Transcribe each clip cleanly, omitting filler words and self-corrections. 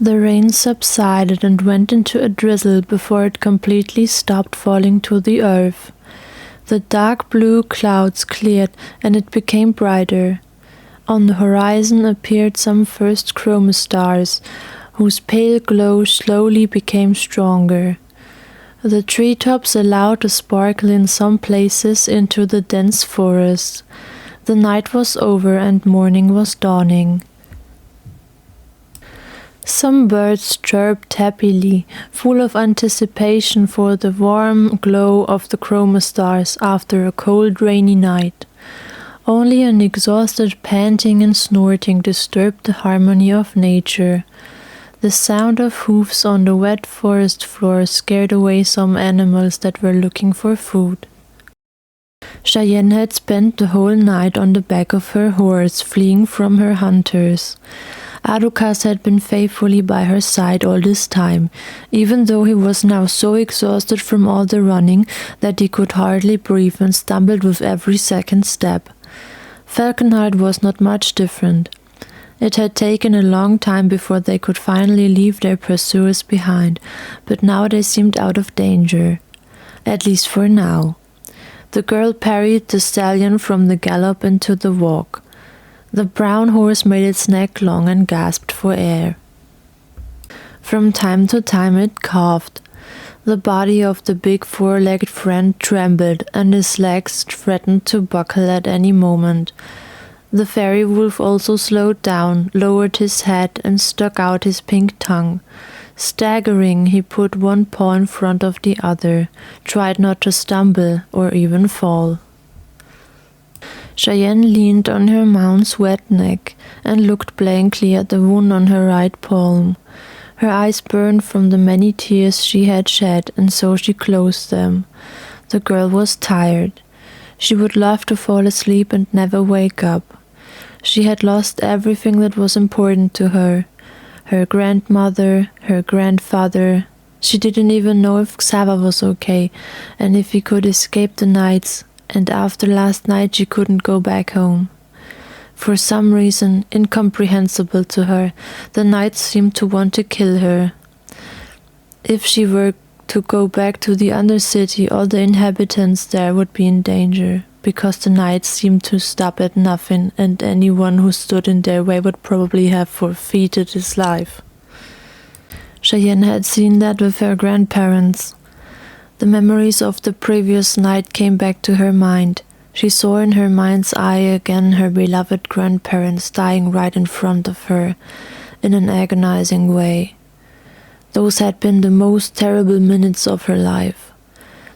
The rain subsided and went into a drizzle before it completely stopped falling to the earth. The dark blue clouds cleared and it became brighter. On the horizon appeared some first chroma stars, whose pale glow slowly became stronger. The treetops allowed a sparkle in some places into the dense forest. The night was over and morning was dawning. Some birds chirped happily, full of anticipation for the warm glow of the chroma stars after a cold, rainy night. Only an exhausted panting and snorting disturbed the harmony of nature. The sound of hoofs on the wet forest floor scared away some animals that were looking for food. Cheyenne had spent the whole night on the back of her horse, fleeing from her hunters. Adocaz had been faithfully by her side all this time, even though he was now so exhausted from all the running that he could hardly breathe and stumbled with every second step. Falconheart was not much different. It had taken a long time before they could finally leave their pursuers behind, but now they seemed out of danger. At least for now. The girl parried the stallion from the gallop into the walk. The brown horse made its neck long and gasped for air. From time to time it coughed. The body of the big four-legged friend trembled, and his legs threatened to buckle at any moment. The fairy wolf also slowed down, lowered his head, and stuck out his pink tongue. Staggering, he put one paw in front of the other, tried not to stumble or even fall. Cheyenne leaned on her mount's wet neck and looked blankly at the wound on her right palm. Her eyes burned from the many tears she had shed, and so she closed them. The girl was tired. She would love to fall asleep and never wake up. She had lost everything that was important to her. Her grandmother, her grandfather. She didn't even know if Xaver was okay, and if he could escape the nights. And after last night she couldn't go back home. For some reason, incomprehensible to her, the nights seemed to want to kill her. If she were to go back to the Undercity, all the inhabitants there would be in danger, because the nights seemed to stop at nothing, and anyone who stood in their way would probably have forfeited his life. Cheyenne had seen that with her grandparents. The memories of the previous night came back to her mind. She saw in her mind's eye again her beloved grandparents dying right in front of her, in an agonizing way. Those had been the most terrible minutes of her life.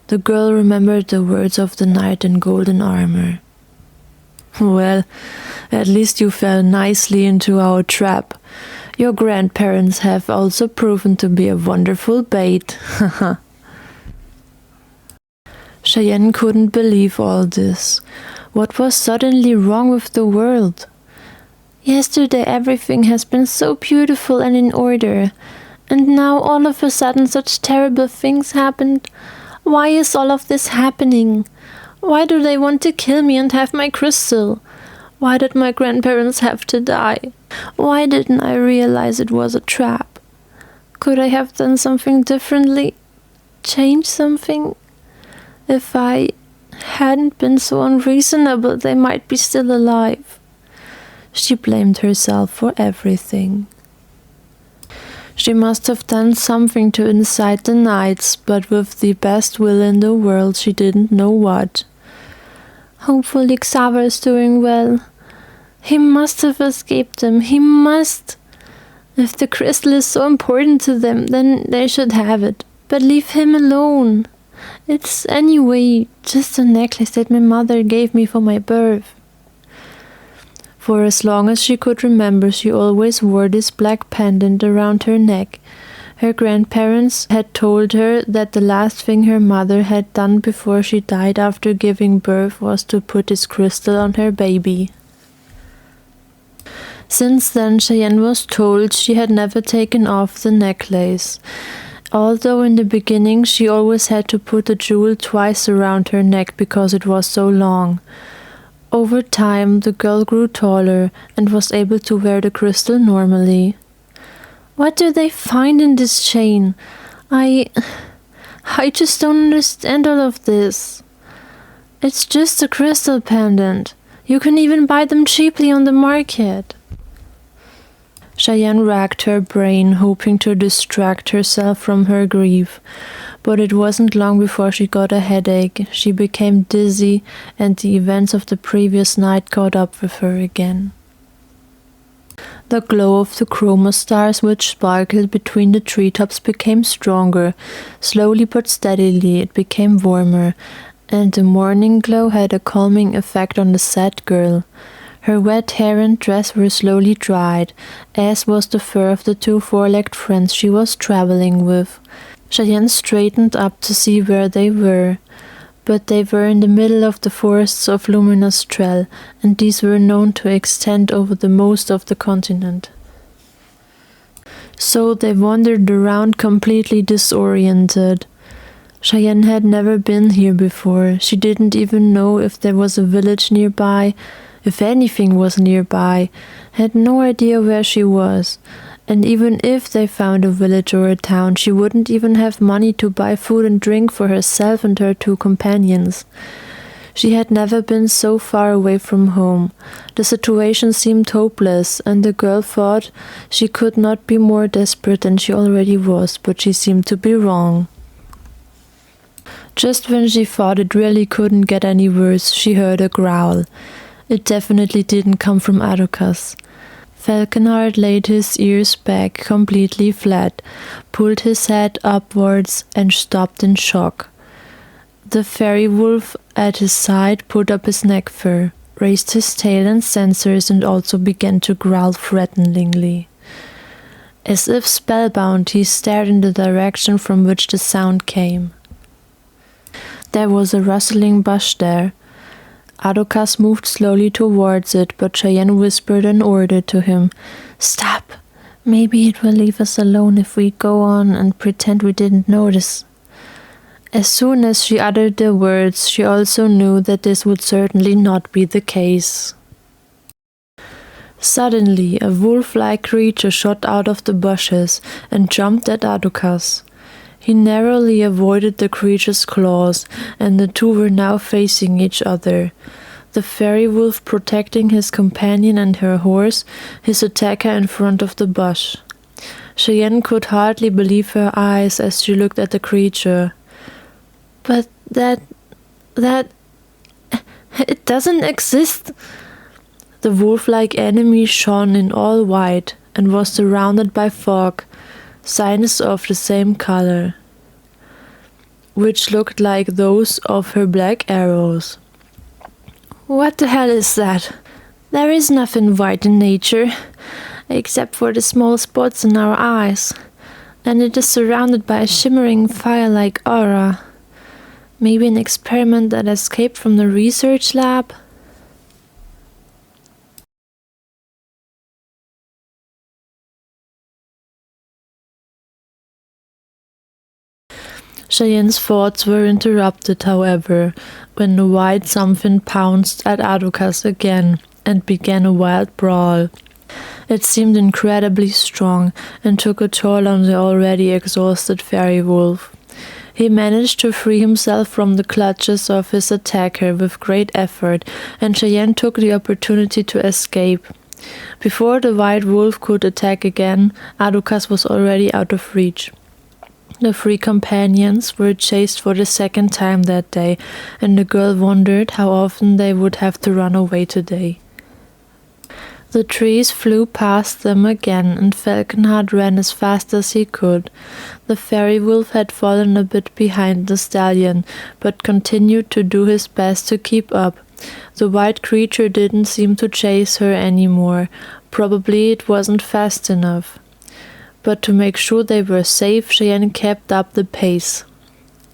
The girl remembered the words of the knight in golden armor. "Well, at least you fell nicely into our trap. Your grandparents have also proven to be a wonderful bait." Cheyenne couldn't believe all this. What was suddenly wrong with the world? Yesterday everything has been so beautiful and in order, and now all of a sudden such terrible things happened. Why is all of this happening? Why do they want to kill me and have my crystal? Why did my grandparents have to die? Why didn't I realize it was a trap? Could I have done something differently? Change something? If I hadn't been so unreasonable, they might be still alive. She blamed herself for everything. She must have done something to incite the knights, but with the best will in the world, she didn't know what. Hopefully Xaver is doing well. He must have escaped them. He must. If the crystal is so important to them, then they should have it. But leave him alone. It's anyway just a necklace that my mother gave me for my birth. For as long as she could remember, she always wore this black pendant around her neck. Her grandparents had told her that the last thing her mother had done before she died after giving birth was to put this crystal on her baby. Since then, Cheyenne was told she had never taken off the necklace. Although in the beginning she always had to put the jewel twice around her neck because it was so long. Over time, the girl grew taller and was able to wear the crystal normally. What do they find in this chain? I just don't understand all of this. It's just a crystal pendant. You can even buy them cheaply on the market. Cheyenne racked her brain, hoping to distract herself from her grief. But it wasn't long before she got a headache. She became dizzy, and the events of the previous night caught up with her again. The glow of the chroma stars which sparkled between the treetops became stronger. Slowly but steadily it became warmer, and the morning glow had a calming effect on the sad girl. Her wet hair and dress were slowly dried, as was the fur of the two four-legged friends she was traveling with. Cheyenne straightened up to see where they were, but they were in the middle of the forests of luminous trell, and these were known to extend over the most of the continent. So they wandered around completely disoriented. Cheyenne had never been here before. She didn't even know if there was a village nearby, if anything was nearby, had no idea where she was. And even if they found a village or a town, she wouldn't even have money to buy food and drink for herself and her two companions. She had never been so far away from home. The situation seemed hopeless, and the girl thought she could not be more desperate than she already was, but she seemed to be wrong. Just when she thought it really couldn't get any worse, she heard a growl. It definitely didn't come from Adocaz. Falconheart laid his ears back completely flat, pulled his head upwards, and stopped in shock. The fairy wolf at his side put up his neck fur, raised his tail and sensors, and also began to growl threateningly. As if spellbound, he stared in the direction from which the sound came. There was a rustling bush there. Adocaz moved slowly towards it, but Cheyenne whispered an order to him. "Stop! Maybe it will leave us alone if we go on and pretend we didn't notice." As soon as she uttered the words, she also knew that this would certainly not be the case. Suddenly, a wolf-like creature shot out of the bushes and jumped at Adocaz. He narrowly avoided the creature's claws, and the two were now facing each other. The fairy wolf protecting his companion and her horse, his attacker in front of the bush. Cheyenne could hardly believe her eyes as she looked at the creature. But that... it doesn't exist! The wolf-like enemy shone in all white and was surrounded by fog, signs of the same color, which looked like those of her black arrows. What the hell is that? There is nothing white in nature, except for the small spots in our eyes, and it is surrounded by a shimmering fire-like aura. Maybe an experiment that escaped from the research lab? Cheyenne's thoughts were interrupted, however, when the white something pounced at Adocaz again and began a wild brawl. It seemed incredibly strong and took a toll on the already exhausted fairy wolf. He managed to free himself from the clutches of his attacker with great effort, and Cheyenne took the opportunity to escape. Before the white wolf could attack again, Adocaz was already out of reach. The three companions were chased for the second time that day, and the girl wondered how often they would have to run away today. The trees flew past them again, and Falconheart ran as fast as he could. The fairy wolf had fallen a bit behind the stallion, but continued to do his best to keep up. The white creature didn't seem to chase her anymore. Probably it wasn't fast enough. But to make sure they were safe, Cheyenne kept up the pace.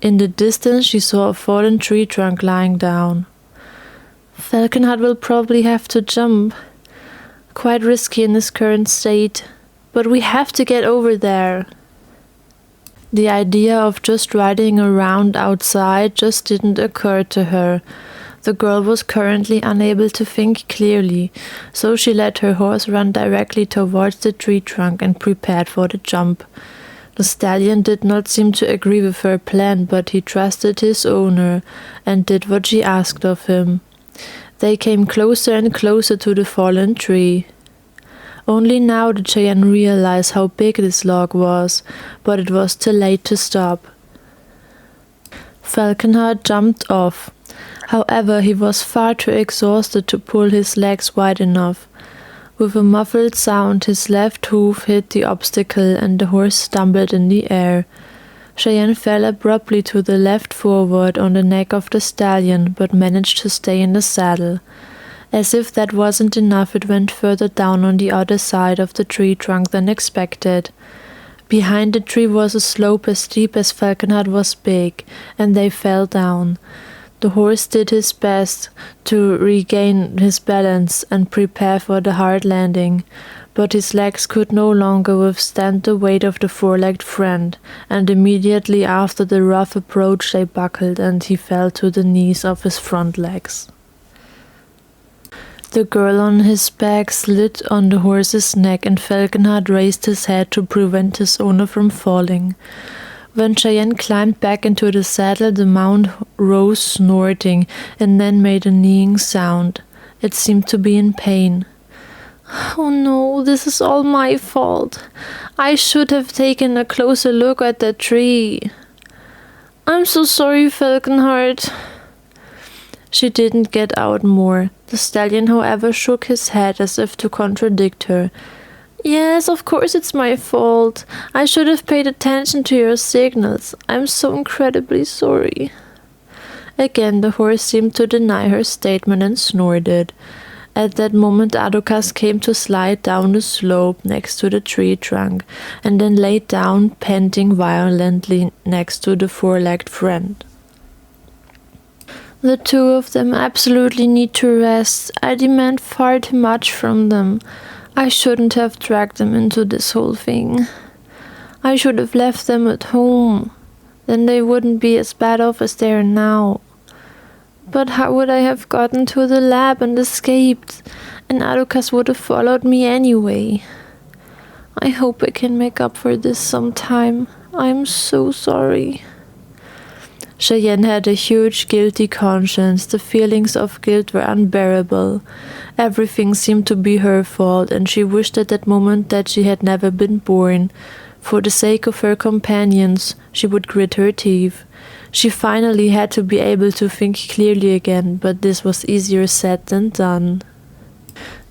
In the distance she saw a fallen tree trunk lying down. Falconheart will probably have to jump. Quite risky in his current state, but we have to get over there. The idea of just riding around outside just didn't occur to her. The girl was currently unable to think clearly, so she let her horse run directly towards the tree trunk and prepared for the jump. The stallion did not seem to agree with her plan, but he trusted his owner and did what she asked of him. They came closer and closer to the fallen tree. Only now did Cheyenne realize how big this log was, but it was too late to stop. Falconheart jumped off. However, he was far too exhausted to pull his legs wide enough. With a muffled sound, his left hoof hit the obstacle and the horse stumbled in the air. Cheyenne fell abruptly to the left forward on the neck of the stallion, but managed to stay in the saddle. As if that wasn't enough, it went further down on the other side of the tree trunk than expected. Behind the tree was a slope as steep as Falconheart was big, and they fell down. The horse did his best to regain his balance and prepare for the hard landing, but his legs could no longer withstand the weight of the four-legged friend, and immediately after the rough approach they buckled and he fell to the knees of his front legs. The girl on his back slid on the horse's neck, and Falconheart raised his head to prevent his owner from falling. When Cheyenne climbed back into the saddle, the mount rose snorting and then made a kneeing sound. It seemed to be in pain. "Oh no, this is all my fault. I should have taken a closer look at that tree. I'm so sorry, Falconheart." She didn't get out more. The stallion, however, shook his head as if to contradict her. "Yes, of course it's my fault. I should have paid attention to your signals. I'm so incredibly sorry." Again, the horse seemed to deny her statement and snorted. At that moment, Adocaz came to slide down the slope next to the tree trunk, and then lay down, panting violently next to the four-legged friend. "The two of them absolutely need to rest. I demand far too much from them. I shouldn't have dragged them into this whole thing. I should have left them at home. Then they wouldn't be as bad off as they are now. But how would I have gotten to the lab and escaped? And Adocaz would have followed me anyway. I hope I can make up for this sometime. I'm so sorry." Cheyenne had a huge guilty conscience. The feelings of guilt were unbearable. Everything seemed to be her fault, and she wished at that moment that she had never been born. For the sake of her companions, she would grit her teeth. She finally had to be able to think clearly again, but this was easier said than done.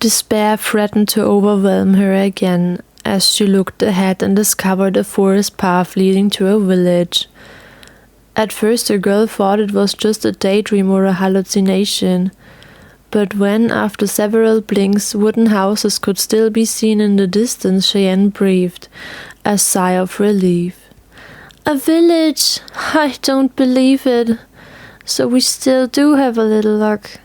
Despair threatened to overwhelm her again as she looked ahead and discovered a forest path leading to a village. At first the girl thought it was just a daydream or a hallucination, but when, after several blinks, wooden houses could still be seen in the distance, Cheyenne breathed a sigh of relief. "A village! I don't believe it. So we still do have a little luck."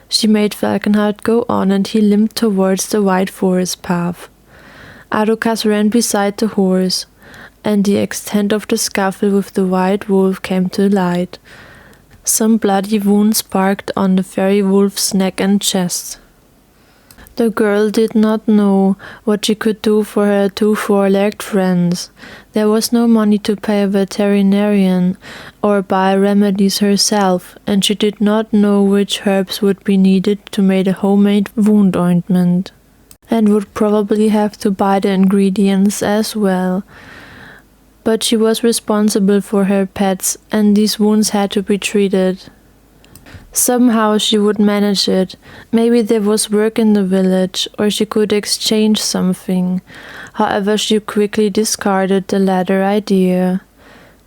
She made Falconheart go on, and he limped towards the wide forest path. Adocaz ran beside the horse, and the extent of the scuffle with the white wolf came to light. Some bloody wounds sparked on the fairy wolf's neck and chest. The girl did not know what she could do for her two four-legged friends. There was no money to pay a veterinarian or buy remedies herself, and she did not know which herbs would be needed to make a homemade wound ointment, and would probably have to buy the ingredients as well. But she was responsible for her pets, and these wounds had to be treated. Somehow she would manage it. Maybe there was work in the village, or she could exchange something. However, she quickly discarded the latter idea.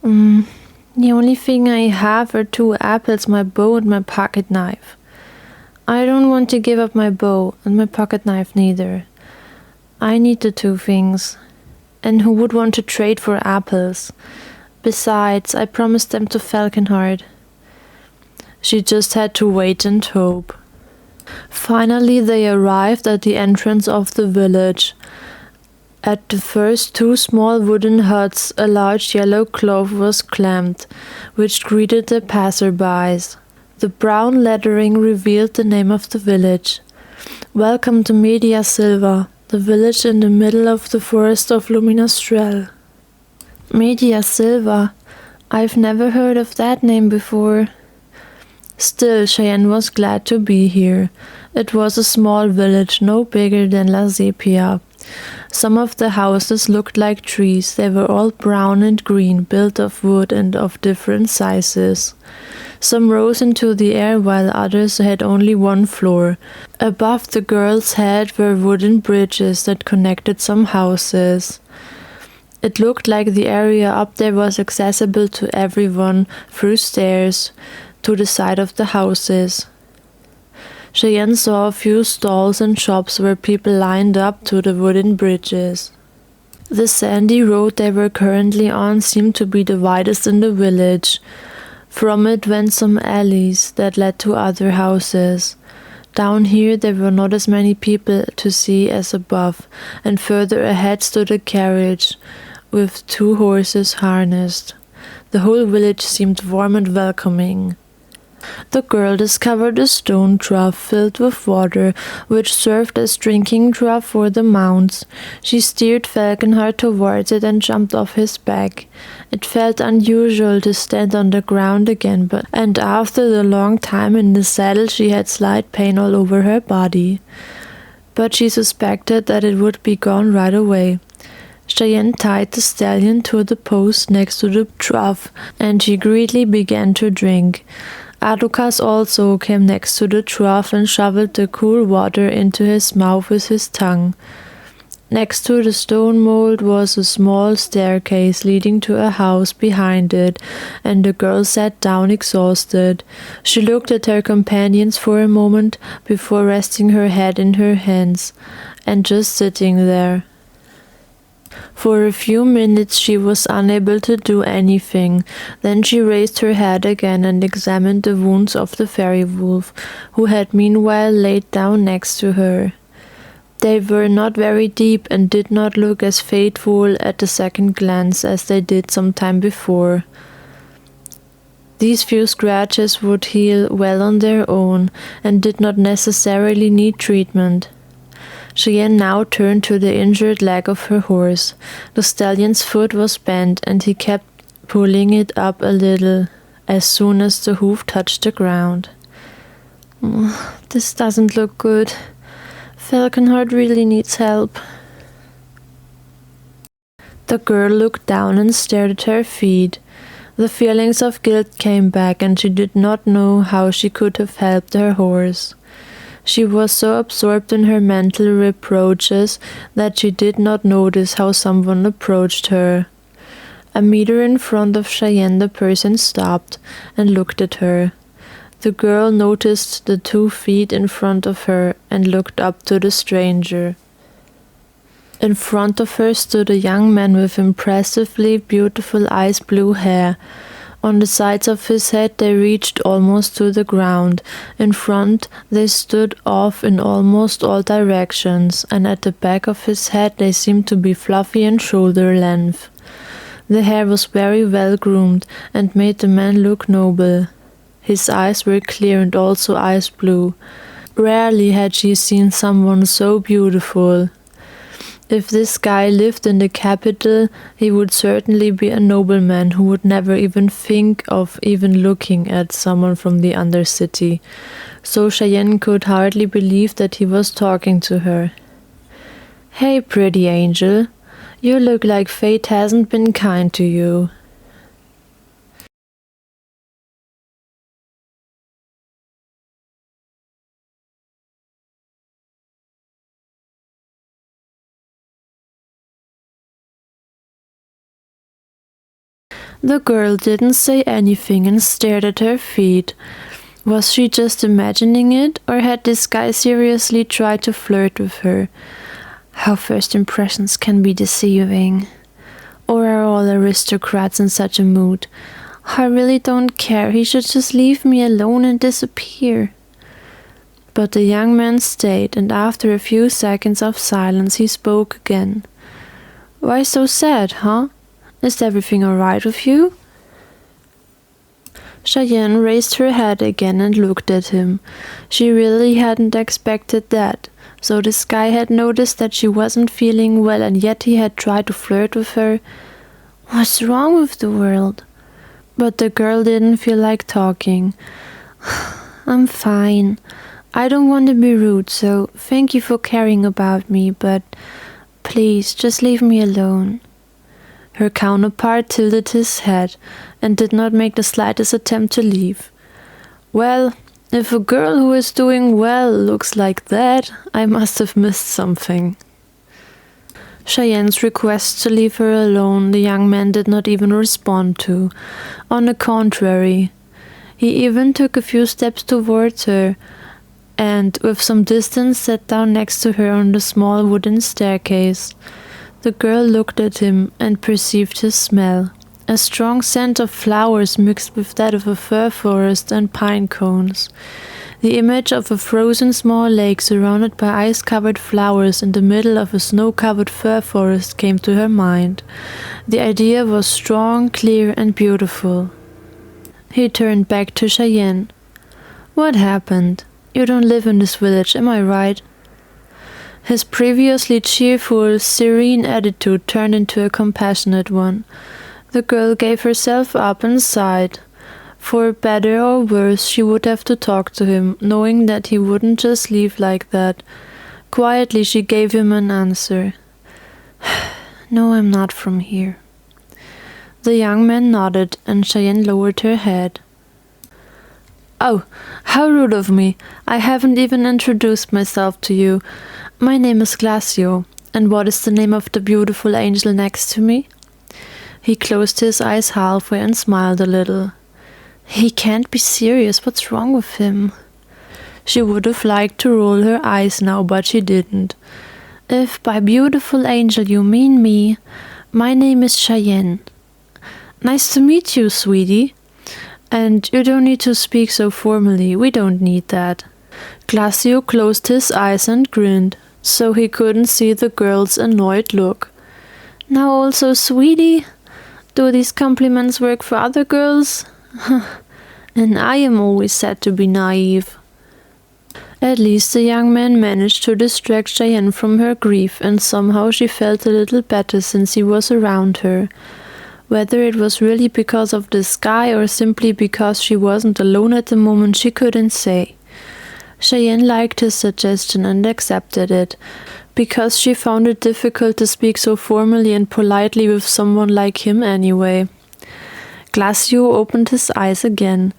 The only thing I have are 2 apples, my bow, and my pocket knife. I don't want to give up my bow, and my pocket knife neither. I need the 2 things. And who would want to trade for apples? Besides, I promised them to Falconheart. She just had to wait and hope. Finally, they arrived at the entrance of the village. At the first 2 small wooden huts, a large yellow cloth was clamped, which greeted the passerbys. The brown lettering revealed the name of the village. Welcome to Media Silva, the village in the middle of the forest of Luminastrel. Media Silva? I've never heard of that name before. Still, Cheyenne was glad to be here. It was a small village, no bigger than La Sepia. Some of the houses looked like trees. They were all brown and green, built of wood and of different sizes. Some rose into the air while others had only one floor. Above the girl's head were wooden bridges that connected some houses. It looked like the area up there was accessible to everyone through stairs to the side of the houses. Cheyenne saw a few stalls and shops where people lined up to the wooden bridges. The sandy road they were currently on seemed to be the widest in the village. From it went some alleys that led to other houses. Down here there were not as many people to see as above, and further ahead stood a carriage with 2 horses harnessed. The whole village seemed warm and welcoming. The girl discovered a stone trough filled with water, which served as drinking trough for the mounts. She steered Falconheart towards it and jumped off his back. It felt unusual to stand on the ground again, and after the long time in the saddle she had slight pain all over her body. But she suspected that it would be gone right away. Cheyenne tied the stallion to the post next to the trough, and she greedily began to drink. Adocaz also came next to the trough and shoveled the cool water into his mouth with his tongue. Next to the stone mold was a small staircase leading to a house behind it, and the girl sat down exhausted. She looked at her companions for a moment before resting her head in her hands and just sitting there. For a few minutes she was unable to do anything. Then she raised her head again and examined the wounds of the fairy wolf, who had meanwhile laid down next to her. They were not very deep and did not look as fateful at the second glance as they did some time before. These few scratches would heal well on their own and did not necessarily need treatment. Cheyenne now turned to the injured leg of her horse. The stallion's foot was bent, and he kept pulling it up a little as soon as the hoof touched the ground. This doesn't look good. Falconheart really needs help. The girl looked down and stared at her feet. The feelings of guilt came back, and she did not know how she could have helped her horse. She was so absorbed in her mental reproaches that she did not notice how someone approached her. A meter in front of Cheyenne, the person stopped and looked at her. The girl noticed the 2 feet in front of her and looked up to the stranger. In front of her stood a young man with impressively beautiful ice blue hair. On the sides of his head they reached almost to the ground. In front they stood off in almost all directions, and at the back of his head they seemed to be fluffy and shoulder length. The hair was very well groomed and made the man look noble. His eyes were clear and also ice blue. Rarely had she seen someone so beautiful. If this guy lived in the capital, he would certainly be a nobleman who would never even think of even looking at someone from the Undercity. So Cheyenne could hardly believe that he was talking to her. "Hey, pretty angel, you look like fate hasn't been kind to you." The girl didn't say anything and stared at her feet. Was she just imagining it, or had this guy seriously tried to flirt with her? How first impressions can be deceiving. Or are all aristocrats in such a mood? I really don't care, he should just leave me alone and disappear. But the young man stayed, and after a few seconds of silence he spoke again. "Why so sad, huh? Is everything all right with you?" Cheyenne raised her head again and looked at him. She really hadn't expected that. So this guy had noticed that she wasn't feeling well, and yet he had tried to flirt with her. What's wrong with the world? But the girl didn't feel like talking. I'm fine. I don't want to be rude, so thank you for caring about me, but please, just leave me alone. Her counterpart tilted his head and did not make the slightest attempt to leave. Well, if a girl who is doing well looks like that, I must have missed something. Cheyenne's request to leave her alone the young man did not even respond to. On the contrary, he even took a few steps towards her and, with some distance, sat down next to her on the small wooden staircase. The girl looked at him and perceived his smell, a strong scent of flowers mixed with that of a fir forest and pine cones. The image of a frozen small lake surrounded by ice-covered flowers in the middle of a snow-covered fir forest came to her mind. The idea was strong, clear, and beautiful. He turned back to Cheyenne. What happened? You don't live in this village, am I right? His previously cheerful, serene attitude turned into a compassionate one. The girl gave herself up and sighed. For better or worse, she would have to talk to him, knowing that he wouldn't just leave like that. Quietly, she gave him an answer. No, I'm not from here. The young man nodded, and Cheyenne lowered her head. Oh, how rude of me. I haven't even introduced myself to you. My name is Glacio, and what is the name of the beautiful angel next to me? He closed his eyes halfway and smiled a little. He can't be serious. What's wrong with him? She would have liked to roll her eyes now, but she didn't. If by beautiful angel you mean me, my name is Cheyenne. Nice to meet you, sweetie. And you don't need to speak so formally. We don't need that. Glacio closed his eyes and grinned, so he couldn't see the girl's annoyed look. Now also, sweetie? Do these compliments work for other girls? And I am always said to be naive. At least the young man managed to distract Cheyenne from her grief, and somehow she felt a little better since he was around her. Whether it was really because of this guy or simply because she wasn't alone at the moment, she couldn't say. Cheyenne liked his suggestion and accepted it, because she found it difficult to speak so formally and politely with someone like him anyway. Glacio opened his eyes again.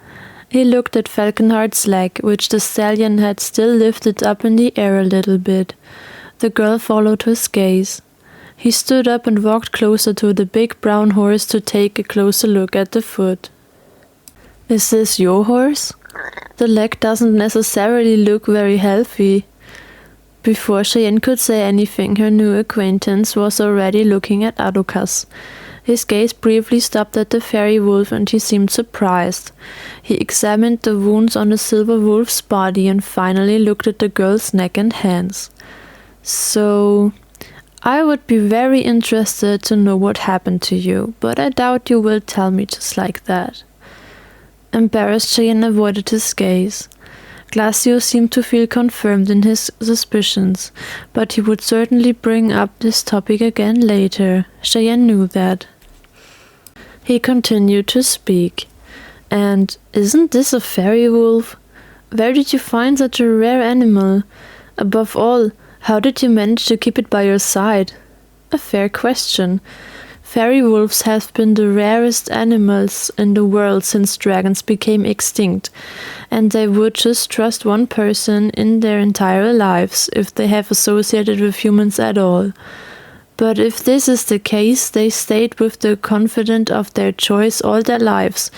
He looked at Falconheart's leg, which the stallion had still lifted up in the air a little bit. The girl followed his gaze. He stood up and walked closer to the big brown horse to take a closer look at the foot. Is this your horse? The leg doesn't necessarily look very healthy. Before Cheyenne could say anything, her new acquaintance was already looking at Adocaz. His gaze briefly stopped at the fairy wolf, and he seemed surprised. He examined the wounds on the silver wolf's body and finally looked at the girl's neck and hands. So, I would be very interested to know what happened to you, but I doubt you will tell me just like that. Embarrassed, Cheyenne avoided his gaze. Glacio seemed to feel confirmed in his suspicions, but he would certainly bring up this topic again later. Cheyenne knew that. He continued to speak. And isn't this a fairy wolf? Where did you find such a rare animal? Above all, how did you manage to keep it by your side? A fair question. Fairy wolves have been the rarest animals in the world since dragons became extinct, and they would just trust one person in their entire lives if they have associated with humans at all. But if this is the case, they stayed with the confidant of their choice all their lives,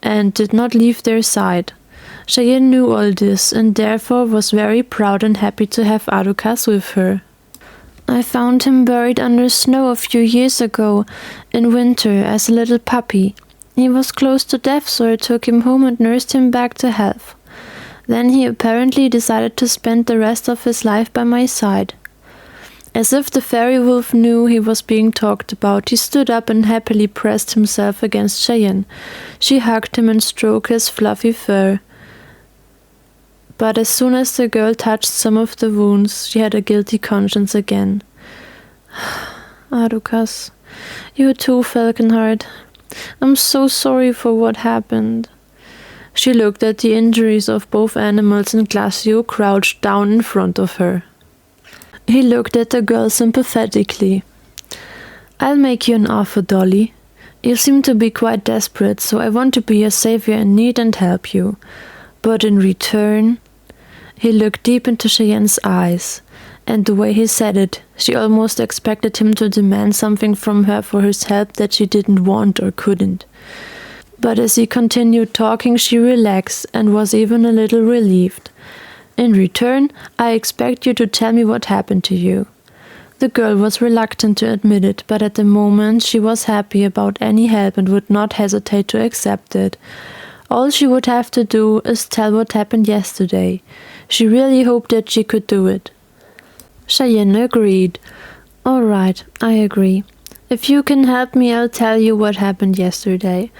and did not leave their side. Cheyenne knew all this, and therefore was very proud and happy to have Adocaz with her. I found him buried under snow a few years ago, in winter, as a little puppy. He was close to death, so I took him home and nursed him back to health. Then he apparently decided to spend the rest of his life by my side. As if the fairy wolf knew he was being talked about, he stood up and happily pressed himself against Cheyenne. She hugged him and stroked his fluffy fur. But as soon as the girl touched some of the wounds, she had a guilty conscience again. Adocaz, you too, Falconheart. I'm so sorry for what happened. She looked at the injuries of both animals and Glacio crouched down in front of her. He looked at the girl sympathetically. I'll make you an offer, Dolly. You seem to be quite desperate, so I want to be your savior in need and help you. But in return... He looked deep into Cheyenne's eyes, and the way he said it, she almost expected him to demand something from her for his help that she didn't want or couldn't. But as he continued talking, she relaxed and was even a little relieved. In return, I expect you to tell me what happened to you. The girl was reluctant to admit it, but at the moment she was happy about any help and would not hesitate to accept it. All she would have to do is tell what happened yesterday. She really hoped that she could do it. Cheyenne agreed. All right, I agree. If you can help me, I'll tell you what happened yesterday.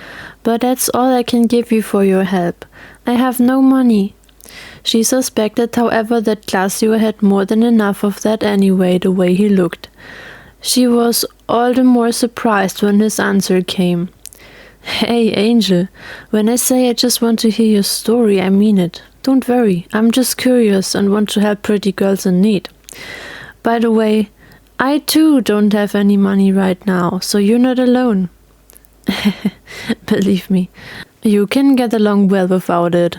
But that's all I can give you for your help. I have no money. She suspected, however, that Glacio had more than enough of that anyway, the way he looked. She was all the more surprised when his answer came. Hey, Angel, when I say I just want to hear your story, I mean it. Don't worry, I'm just curious and want to help pretty girls in need. By the way, I too don't have any money right now, so you're not alone. Believe me, you can get along well without it.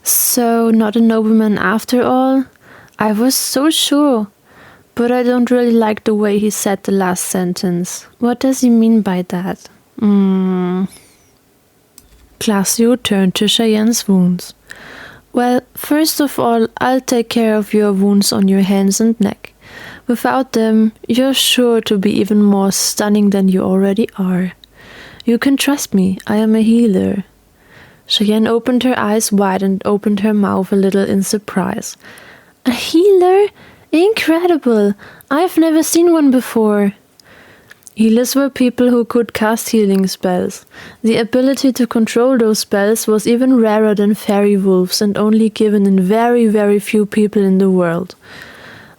So, not a nobleman after all? I was so sure. But I don't really like the way he said the last sentence. What does he mean by that? Glacio turned to Cheyenne's wounds. Well, first of all, I'll take care of your wounds on your hands and neck. Without them, you're sure to be even more stunning than you already are. You can trust me, I am a healer. Cheyenne opened her eyes wide and opened her mouth a little in surprise. A healer? Incredible! I've never seen one before. Healers were people who could cast healing spells. The ability to control those spells was even rarer than fairy wolves and only given in very, very few people in the world.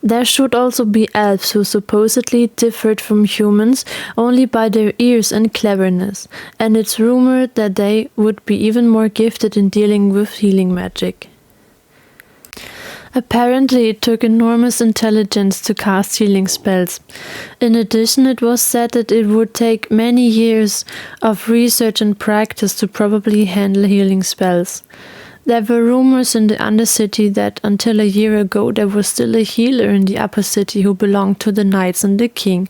There should also be elves who supposedly differed from humans only by their ears and cleverness, and it's rumored that they would be even more gifted in dealing with healing magic. Apparently, it took enormous intelligence to cast healing spells. In addition, it was said that it would take many years of research and practice to properly handle healing spells. There were rumors in the Undercity that until a year ago there was still a healer in the Upper City who belonged to the knights and the king,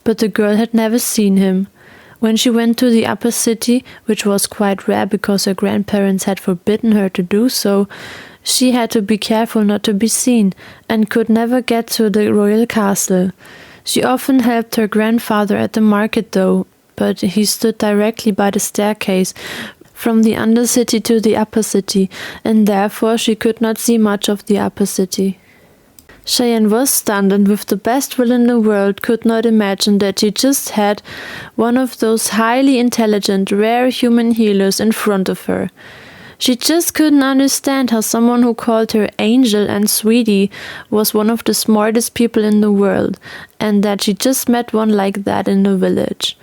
but the girl had never seen him. When she went to the Upper City, which was quite rare because her grandparents had forbidden her to do so, she had to be careful not to be seen, and could never get to the royal castle. She often helped her grandfather at the market though, but he stood directly by the staircase from the Undercity to the Upper City, and therefore she could not see much of the Upper City. Cheyenne was stunned and with the best will in the world could not imagine that she just had one of those highly intelligent, rare human healers in front of her. She just couldn't understand how someone who called her Angel and Sweetie was one of the smartest people in the world, and that she just met one like that in the village.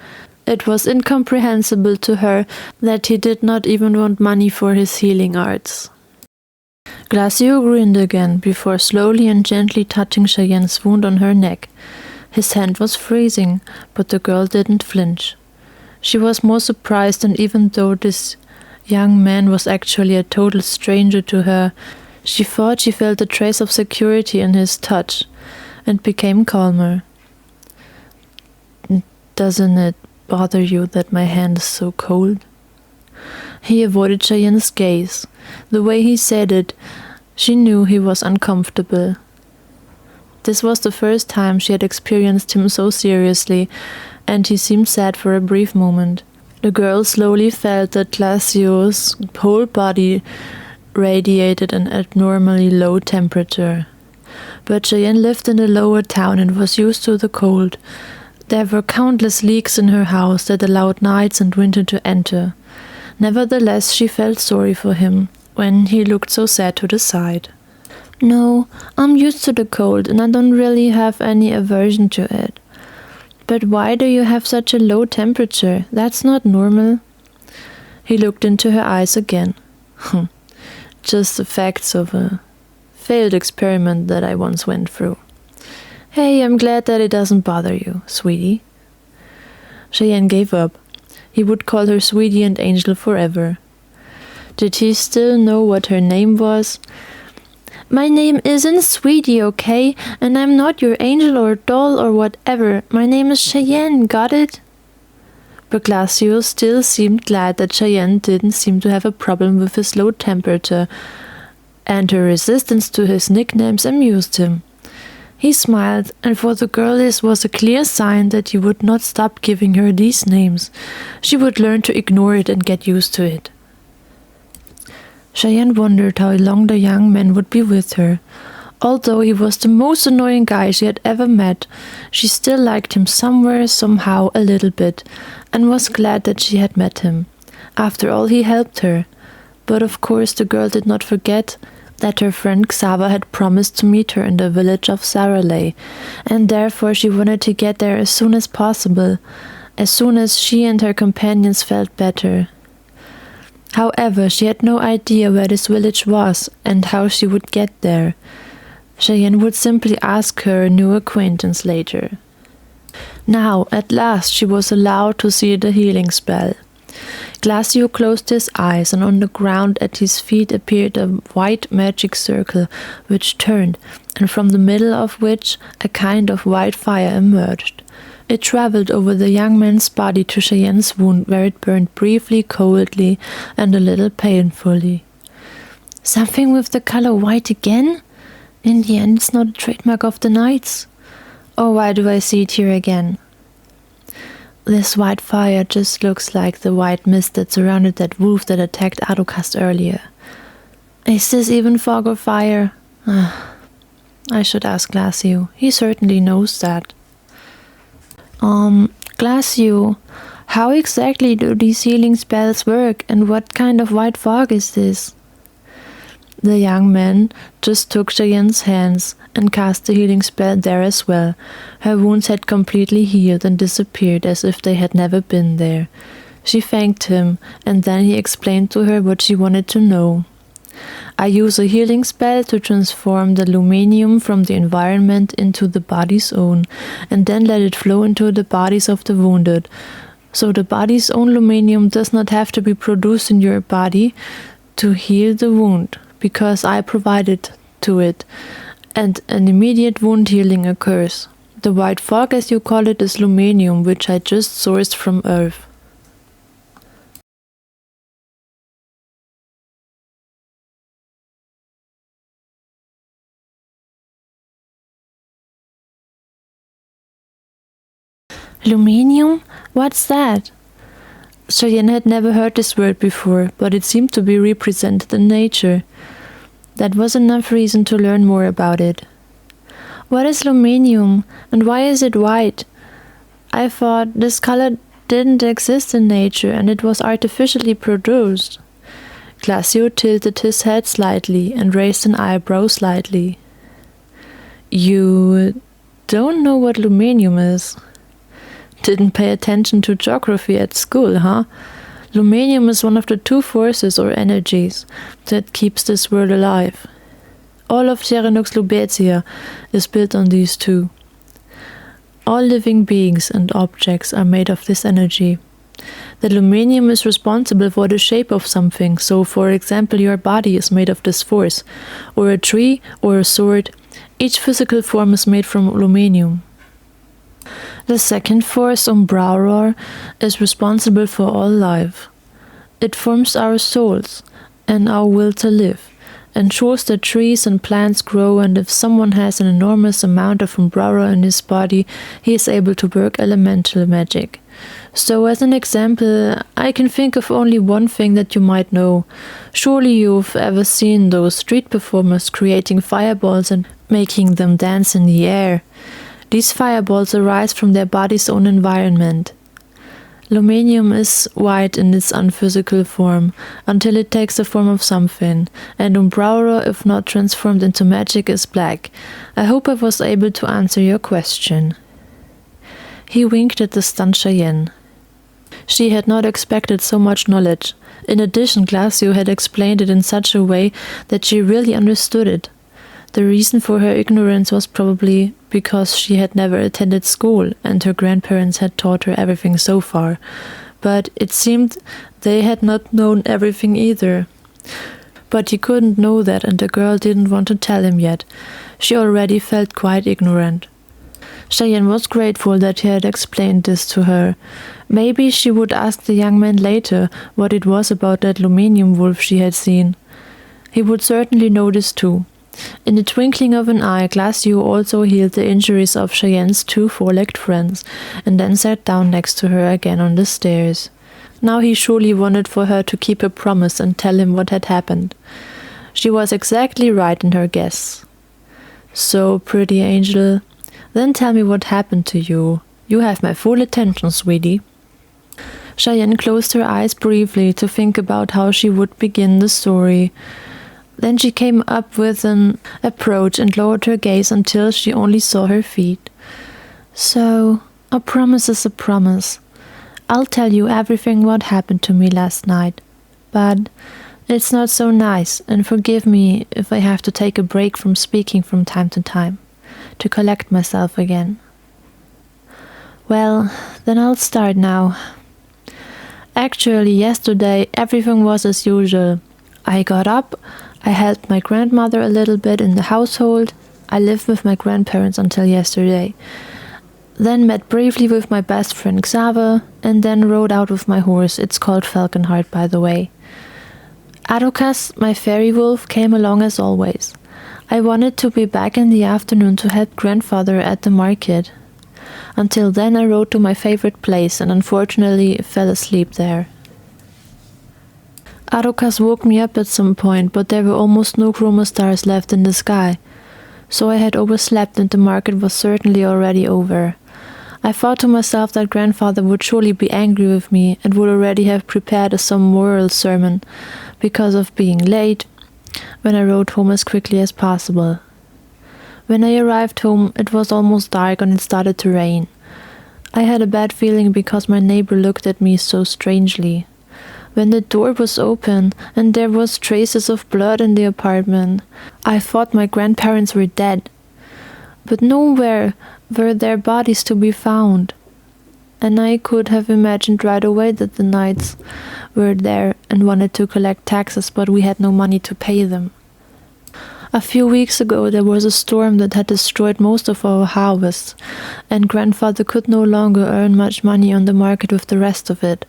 It was incomprehensible to her that he did not even want money for his healing arts. Glacio grinned again, before slowly and gently touching Cheyenne's wound on her neck. His hand was freezing, but the girl didn't flinch. She was more surprised, and even though this young man was actually a total stranger to her, she thought she felt a trace of security in his touch, and became calmer. Doesn't it bother you that my hand is so cold? He avoided Cheyenne's gaze. The way he said it, she knew he was uncomfortable. This was the first time she had experienced him so seriously, and he seemed sad for a brief moment. The girl slowly felt that Glacio's whole body radiated an abnormally low temperature. But Cheyenne lived in a lower town and was used to the cold. There were countless leaks in her house that allowed nights and winter to enter. Nevertheless, she felt sorry for him when he looked so sad to the side. "No, I'm used to the cold and I don't really have any aversion to it." "But why do you have such a low temperature? That's not normal." He looked into her eyes again. "Just the facts of a failed experiment that I once went through. Hey, I'm glad that it doesn't bother you, sweetie." Cheyenne gave up. He would call her sweetie and angel forever. Did he still know what her name was? "My name isn't Sweetie, okay? And I'm not your angel or doll or whatever. My name is Cheyenne, got it?" But Glacio still seemed glad that Cheyenne didn't seem to have a problem with his low temperature, and her resistance to his nicknames amused him. He smiled, and for the girl this was a clear sign that he would not stop giving her these names. She would learn to ignore it and get used to it. Cheyenne wondered how long the young man would be with her. Although he was the most annoying guy she had ever met, she still liked him somewhere, somehow, a little bit, and was glad that she had met him. After all, he helped her. But of course the girl did not forget that her friend Xaver had promised to meet her in the village of Saralay, and therefore she wanted to get there as soon as possible, as soon as she and her companions felt better. However, she had no idea where this village was and how she would get there. Cheyenne would simply ask her new acquaintance later. Now, at last, she was allowed to see the healing spell. Glacio closed his eyes, and on the ground at his feet appeared a white magic circle, which turned, and from the middle of which a kind of white fire emerged. It traveled over the young man's body to Cheyenne's wound, where it burned briefly, coldly, and a little painfully. "Something with the color white again? In the end, it's not a trademark of the Knights. Or why do I see it here again? This white fire just looks like the white mist that surrounded that wolf that attacked Adocaz earlier. Is this even fog or fire? I should ask Glacio. He certainly knows that." Glacio, how exactly do these healing spells work, and what kind of white fog is this?" The young man just took Cheyenne's hands and cast the healing spell there as well. Her wounds had completely healed and disappeared as if they had never been there. She thanked him, and then he explained to her what she wanted to know. "I use a healing spell to transform the luminium from the environment into the body's own, and then let it flow into the bodies of the wounded. So the body's own luminium does not have to be produced in your body to heal the wound, because I provided to it, and an immediate wound healing occurs. The white fog, as you call it, is luminium, which I just sourced from Earth." "Luminium? What's that?" Cheyenne had never heard this word before, but it seemed to be represented in nature. That was enough reason to learn more about it. "What is luminium, and why is it white? I thought this color didn't exist in nature and it was artificially produced." Glacio tilted his head slightly and raised an eyebrow slightly. "You don't know what luminium is? Didn't pay attention to geography at school, huh? Luminium is one of the two forces or energies that keeps this world alive. All of Serenux Lubetia is built on these two. All living beings and objects are made of this energy. The luminium is responsible for the shape of something, so for example your body is made of this force, or a tree or a sword. Each physical form is made from luminium. The second force, Umbrauror, is responsible for all life. It forms our souls and our will to live, ensures that trees and plants grow, and if someone has an enormous amount of Umbrauror in his body, he is able to work elemental magic. So as an example, I can think of only one thing that you might know. Surely you've ever seen those street performers creating fireballs and making them dance in the air. These fireballs arise from their body's own environment. Lumenium is white in its unphysical form, until it takes the form of something, and Umbraura, if not transformed into magic, is black. I hope I was able to answer your question. He winked at the stunned Cheyenne. She had not expected so much knowledge. In addition, Glacio had explained it in such a way that she really understood it. The reason for her ignorance was probably because she had never attended school and her grandparents had taught her everything so far. But it seemed they had not known everything either. But he couldn't know that, and the girl didn't want to tell him yet. She already felt quite ignorant. Cheyenne was grateful that he had explained this to her. Maybe she would ask the young man later what it was about that Lumenium wolf she had seen. He would certainly know this too. In the twinkling of an eye, Glacio also healed the injuries of Cheyenne's 2 four-legged friends, and then sat down next to her again on the stairs. Now he surely wanted for her to keep her promise and tell him what had happened. She was exactly right in her guess. "So, pretty angel, then tell me what happened to you. You have my full attention, sweetie." Cheyenne closed her eyes briefly to think about how she would begin the story. Then she came up with an approach and lowered her gaze until she only saw her feet. "So, a promise is a promise. I'll tell you everything what happened to me last night. But it's not so nice, and forgive me if I have to take a break from speaking from time to time, to collect myself again." "Well, then I'll start now. Actually, yesterday everything was as usual. I got up, I helped my grandmother a little bit in the household. I lived with my grandparents until yesterday. Then met briefly with my best friend Xaver, and then rode out with my horse. It's called Falconheart, by the way. Adocaz, my fairy wolf, came along as always. I wanted to be back in the afternoon to help grandfather at the market. Until then I rode to my favorite place and unfortunately fell asleep there. Adocaz woke me up at some point, but there were almost no chroma stars left in the sky. So I had overslept and the market was certainly already over. I thought to myself that grandfather would surely be angry with me and would already have prepared some moral sermon because of being late when I rode home as quickly as possible. When I arrived home, it was almost dark and it started to rain. I had a bad feeling because my neighbor looked at me so strangely. When the door was open and there was traces of blood in the apartment, I thought my grandparents were dead. But nowhere were their bodies to be found. And I could have imagined right away that the knights were there and wanted to collect taxes, but we had no money to pay them. A few weeks ago there was a storm that had destroyed most of our harvest, and grandfather could no longer earn much money on the market with the rest of it.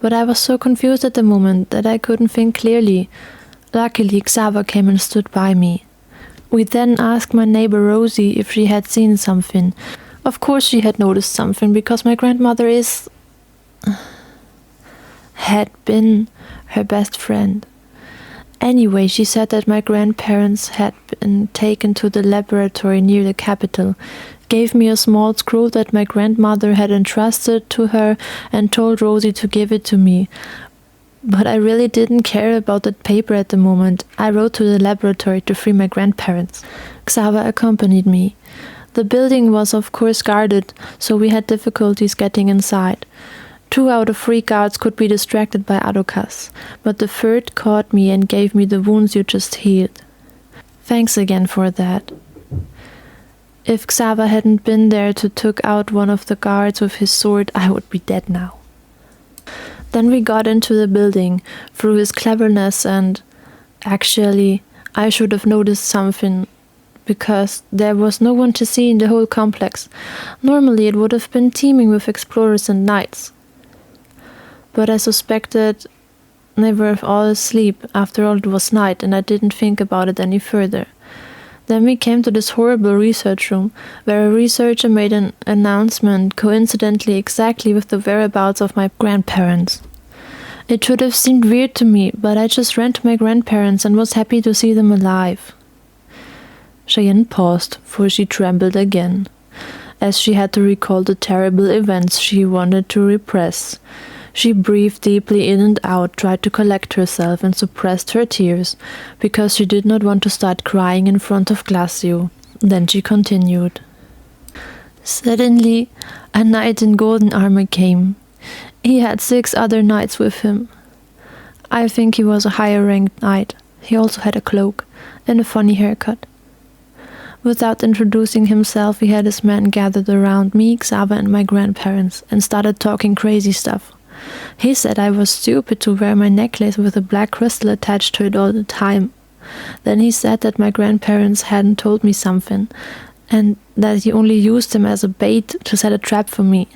But I was so confused at the moment that I couldn't think clearly. Luckily, Xaver came and stood by me. We then asked my neighbor Rosie if she had seen something. Of course she had noticed something, because my grandmother had been her best friend. Anyway, she said that my grandparents had been taken to the laboratory near the capital, gave me a small scroll that my grandmother had entrusted to her, and told Rosie to give it to me. But I really didn't care about that paper at the moment. I rode to the laboratory to free my grandparents. Xaver accompanied me. The building was of course guarded, so we had difficulties getting inside. 2 out of 3 guards could be distracted by Adocaz, but the 3rd caught me and gave me the wounds you just healed. Thanks again for that. If Xaver hadn't been there to took out one of the guards with his sword, I would be dead now. Then we got into the building through his cleverness, and actually I should have noticed something, because there was no one to see in the whole complex. Normally it would have been teeming with explorers and knights. But I suspected they were all asleep. After all, it was night, and I didn't think about it any further. Then we came to this horrible research room, where a researcher made an announcement, coincidentally exactly with the whereabouts of my grandparents. It should have seemed weird to me, but I just ran to my grandparents and was happy to see them alive. Cheyenne paused, for she trembled again, as she had to recall the terrible events she wanted to repress. She breathed deeply in and out, tried to collect herself, and suppressed her tears, because she did not want to start crying in front of Glacio. Then she continued. Suddenly, a knight in golden armor came. He had 6 other knights with him. I think he was a higher-ranked knight. He also had a cloak and a funny haircut. Without introducing himself, he had his men gathered around me, Xaver, and my grandparents, and started talking crazy stuff. He said I was stupid to wear my necklace with a black crystal attached to it all the time. Then he said that my grandparents hadn't told me something, and that he only used them as a bait to set a trap for me.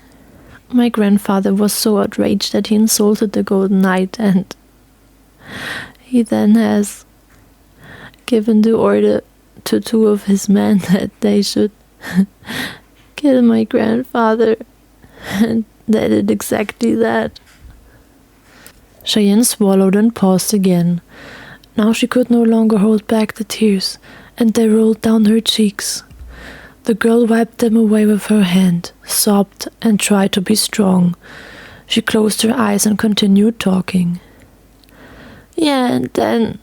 My grandfather was so outraged that he insulted the Golden Knight, and he then has given the order to 2 of his men that they should kill my grandfather, and they did exactly that. Cheyenne swallowed and paused again. Now she could no longer hold back the tears, and they rolled down her cheeks. The girl wiped them away with her hand, sobbed, and tried to be strong. She closed her eyes and continued talking. Yeah, and then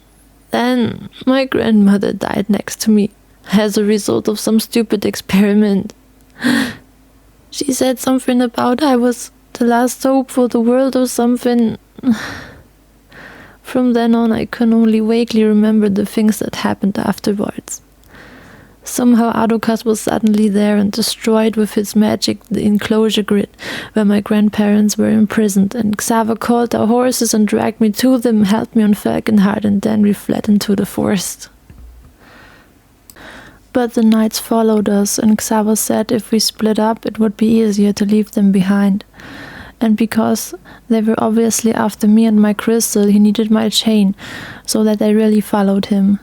my grandmother died next to me as a result of some stupid experiment. She said something about I was the last hope for the world or something. From then on, I can only vaguely remember the things that happened afterwards. Somehow Adocaz was suddenly there and destroyed with his magic the enclosure grid where my grandparents were imprisoned, and Xaver called our horses and dragged me to them, held me on Falconheart, and then we fled into the forest. But the knights followed us, and Xaver said if we split up it would be easier to leave them behind. And because they were obviously after me and my crystal, he needed my chain, so that they really followed him.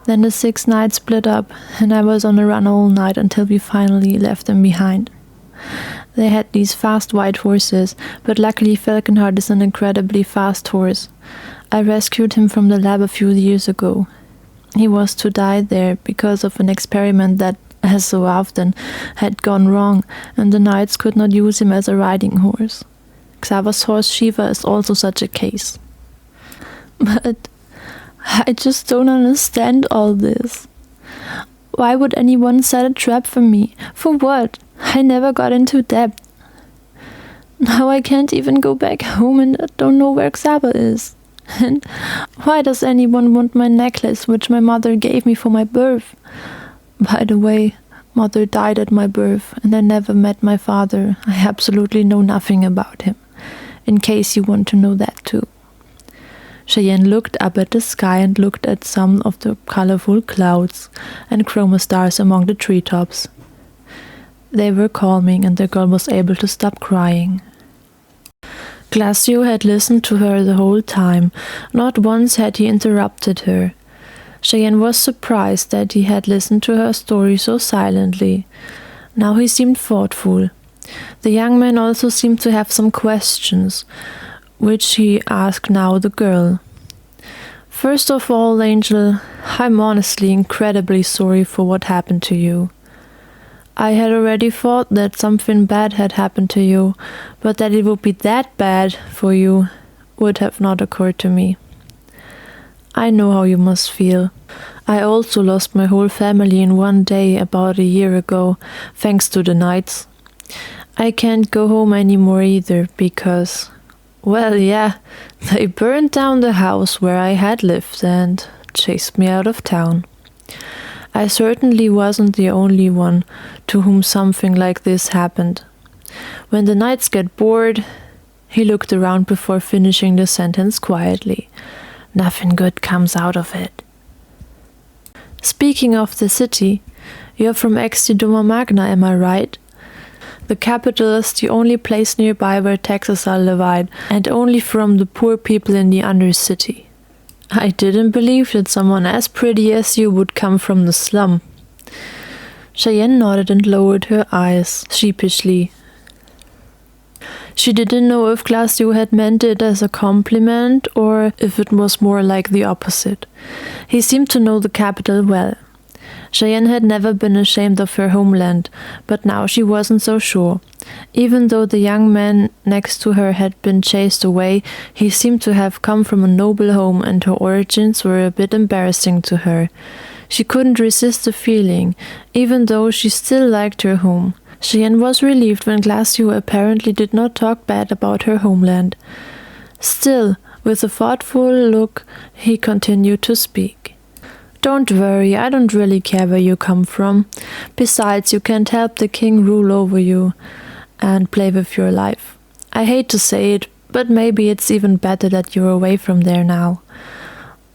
Then the 6 knights split up, and I was on a run all night until we finally left them behind. They had these fast white horses, but luckily Falconheart is an incredibly fast horse. I rescued him from the lab a few years ago. He was to die there because of an experiment that, as so often, had gone wrong, and the knights could not use him as a riding horse. Xaver's horse Xaver is also such a case. But I just don't understand all this. Why would anyone set a trap for me? For what? I never got into debt. Now I can't even go back home and I don't know where Xaver is. And why does anyone want my necklace, which my mother gave me for my birth? By the way, Mother died at my birth, and I never met my father. I absolutely know nothing about him, in case you want to know that too. Cheyenne looked up at the sky and looked at some of the colorful clouds and chroma stars among the treetops. They were calming, and the girl was able to stop crying. Glacio had listened to her the whole time. Not once had he interrupted her. Cheyenne was surprised that he had listened to her story so silently. Now he seemed thoughtful. The young man also seemed to have some questions, which he asked now the girl. First of all, Angel, I'm honestly incredibly sorry for what happened to you. I had already thought that something bad had happened to you, but that it would be that bad for you would have not occurred to me. I know how you must feel. I also lost my whole family in one day about a year ago, thanks to the knights. I can't go home anymore either because, well, yeah, they burned down the house where I had lived and chased me out of town. I certainly wasn't the only one to whom something like this happened. When the knights get bored, he looked around before finishing the sentence quietly. Nothing good comes out of it. Speaking of the city, you're from Extidoma Magna, am I right? The capital is the only place nearby where taxes are levied, and only from the poor people in the Undercity. I didn't believe that someone as pretty as you would come from the slum. Cheyenne nodded and lowered her eyes sheepishly. She didn't know if Glacio had meant it as a compliment or if it was more like the opposite. He seemed to know the capital well. Cheyenne had never been ashamed of her homeland, but now she wasn't so sure. Even though the young man next to her had been chased away, he seemed to have come from a noble home, and her origins were a bit embarrassing to her. She couldn't resist the feeling, even though she still liked her home. Cheyenne was relieved when Glacio apparently did not talk bad about her homeland. Still, with a thoughtful look, he continued to speak. "Don't worry, I don't really care where you come from. Besides, you can't help the king rule over you and play with your life. I hate to say it, but maybe it's even better that you're away from there now.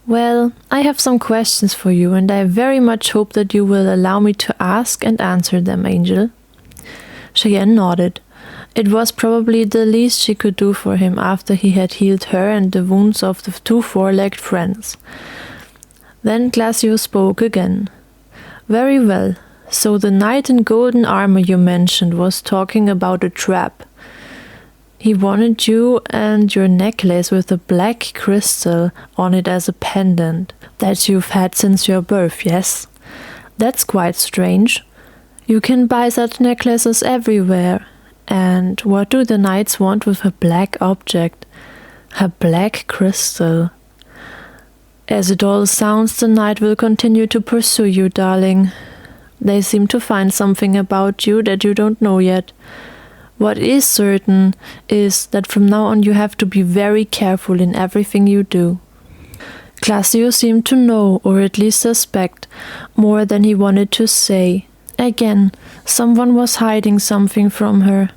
Well, I have some questions for you, and I very much hope that you will allow me to ask and answer them, Angel." Cheyenne nodded. It was probably the least she could do for him after he had healed her and the wounds of the two four-legged friends. Then Glacio spoke again. "Very well. So the knight in golden armor you mentioned was talking about a trap. He wanted you and your necklace with a black crystal on it as a pendant that you've had since your birth, yes? That's quite strange. You can buy such necklaces everywhere. And what do the knights want with a black object? A black crystal. As it all sounds, the knight will continue to pursue you, darling. They seem to find something about you that you don't know yet. What is certain is that from now on you have to be very careful in everything you do." Glacio seemed to know, or at least suspect, more than he wanted to say. Again, someone was hiding something from her.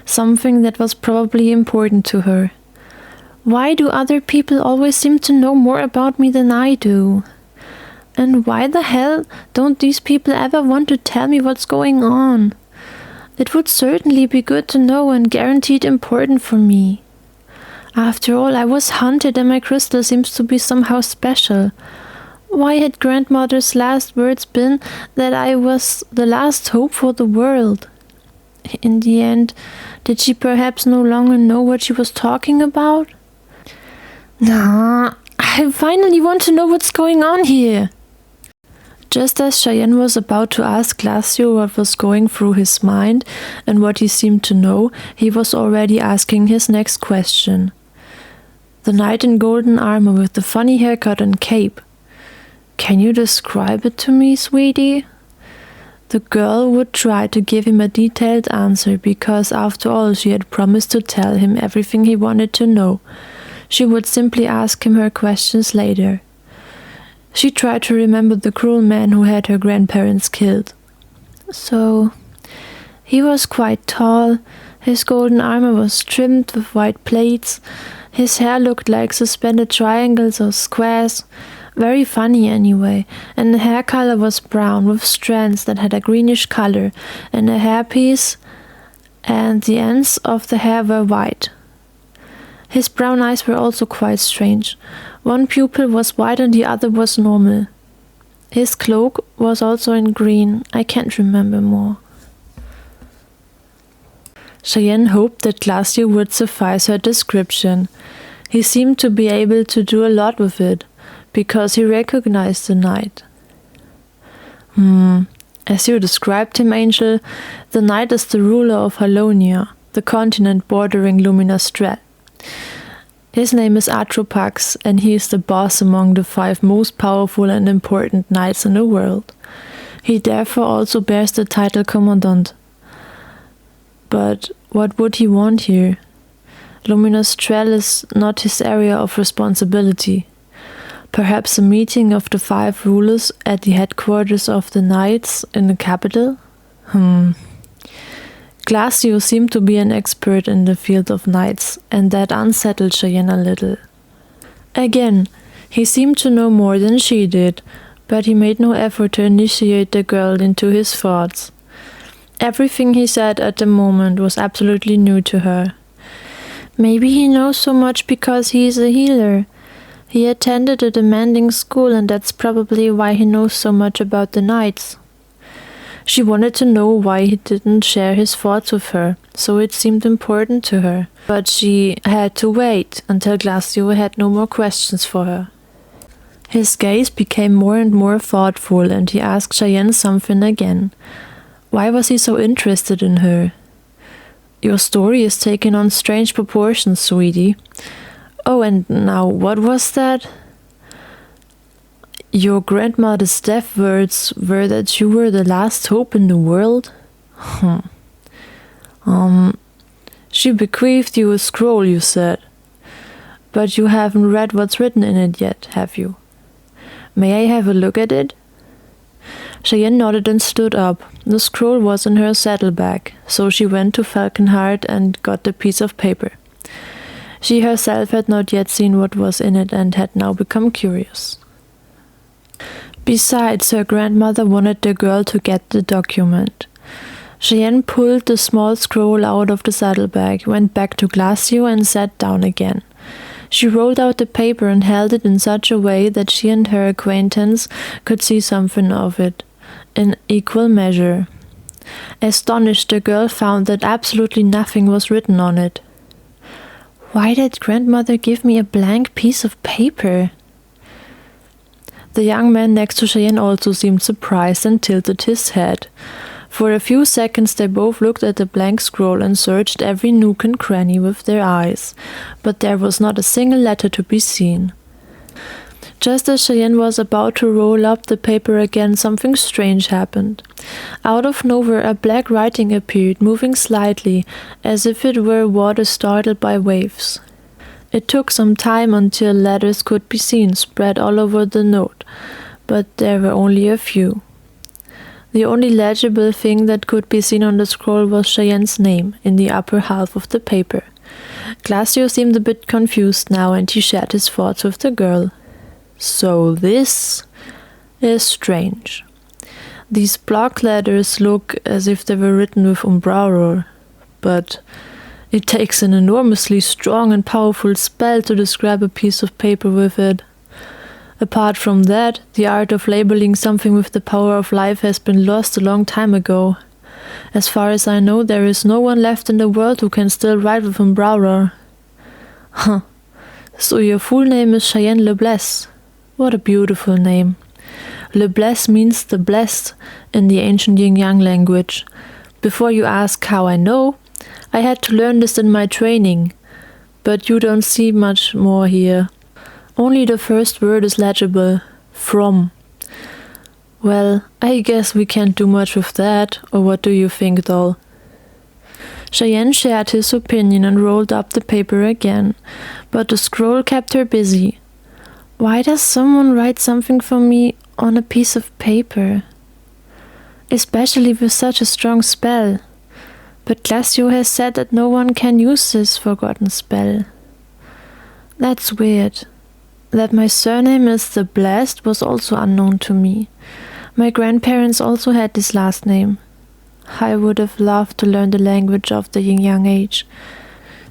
Something that was probably important to her. Why do other people always seem to know more about me than I do? And why the hell don't these people ever want to tell me what's going on? It would certainly be good to know and guaranteed important for me. After all, I was hunted and my crystal seems to be somehow special. Why had grandmother's last words been that I was the last hope for the world? In the end, did she perhaps no longer know what she was talking about? Nah, I finally want to know what's going on here. Just as Cheyenne was about to ask Glacio what was going through his mind and what he seemed to know, he was already asking his next question. The knight in golden armor with the funny haircut and cape. Can you describe it to me, sweetie? The girl would try to give him a detailed answer because, after all, she had promised to tell him everything he wanted to know. She would simply ask him her questions later. She tried to remember the cruel man who had her grandparents killed. So, he was quite tall, his golden armor was trimmed with white plates, his hair looked like suspended triangles or squares, very funny anyway, and the hair color was brown with strands that had a greenish color, and the hairpiece and the ends of the hair were white. His brown eyes were also quite strange. One pupil was white and the other was normal. His cloak was also in green. I can't remember more. Cheyenne hoped that Glacio would suffice her description. He seemed to be able to do a lot with it, because he recognized the knight. As you described him, Angel, the knight is the ruler of Halonia, the continent bordering Luminastret. His name is Adocaz, and he is the boss among the 5 most powerful and important knights in the world. He therefore also bears the title Commandant. But what would he want here? Luminastret is not his area of responsibility. Perhaps a meeting of the 5 rulers at the headquarters of the knights in the capital? Glacio seemed to be an expert in the field of knights, and that unsettled Cheyenne a little. Again, he seemed to know more than she did, but he made no effort to initiate the girl into his thoughts. Everything he said at the moment was absolutely new to her. Maybe he knows so much because he is a healer. He attended a demanding school, and that's probably why he knows so much about the knights. She wanted to know why he didn't share his thoughts with her, so it seemed important to her. But she had to wait until Glacio had no more questions for her. His gaze became more and more thoughtful, and he asked Cheyenne something again. Why was he so interested in her? Your story is taking on strange proportions, sweetie. Oh, and now, what was that? Your grandmother's death words were that you were the last hope in the world? She bequeathed you a scroll, you said. But you haven't read what's written in it yet, have you? May I have a look at it? Cheyenne nodded and stood up. The scroll was in her saddlebag, so she went to Falconheart and got the piece of paper. She herself had not yet seen what was in it and had now become curious. Besides, her grandmother wanted the girl to get the document. Cheyenne pulled the small scroll out of the saddlebag, went back to Glacio and sat down again. She rolled out the paper and held it in such a way that she and her acquaintance could see something of it, in equal measure. Astonished, the girl found that absolutely nothing was written on it. Why did grandmother give me a blank piece of paper? The young man next to Cheyenne also seemed surprised and tilted his head. For a few seconds they both looked at the blank scroll and searched every nook and cranny with their eyes, but there was not a single letter to be seen. Just as Cheyenne was about to roll up the paper again, something strange happened. Out of nowhere a black writing appeared, moving slightly, as if it were water startled by waves. It took some time until letters could be seen spread all over the note, but there were only a few. The only legible thing that could be seen on the scroll was Cheyenne's name in the upper half of the paper. Glacio seemed a bit confused now, and he shared his thoughts with the girl. So this is strange. These block letters look as if they were written with umbraura, but it takes an enormously strong and powerful spell to describe a piece of paper with it. Apart from that, the art of labeling something with the power of life has been lost a long time ago. As far as I know, there is no one left in the world who can still write with umbraura. Huh. So your full name is Cheyenne LeBlesse. What a beautiful name. LeBlesse means the blessed in the ancient Yin-Yang language. Before you ask how I know, I had to learn this in my training. But you don't see much more here. Only the first word is legible. From. Well, I guess we can't do much with that, or what do you think, doll? Cheyenne shared his opinion and rolled up the paper again, but the scroll kept her busy. Why does someone write something for me on a piece of paper? Especially with such a strong spell. But Glacio has said that no one can use this forgotten spell. That's weird. That my surname is the Blessed was also unknown to me. My grandparents also had this last name. I would have loved to learn the language of the Yin-Yang age.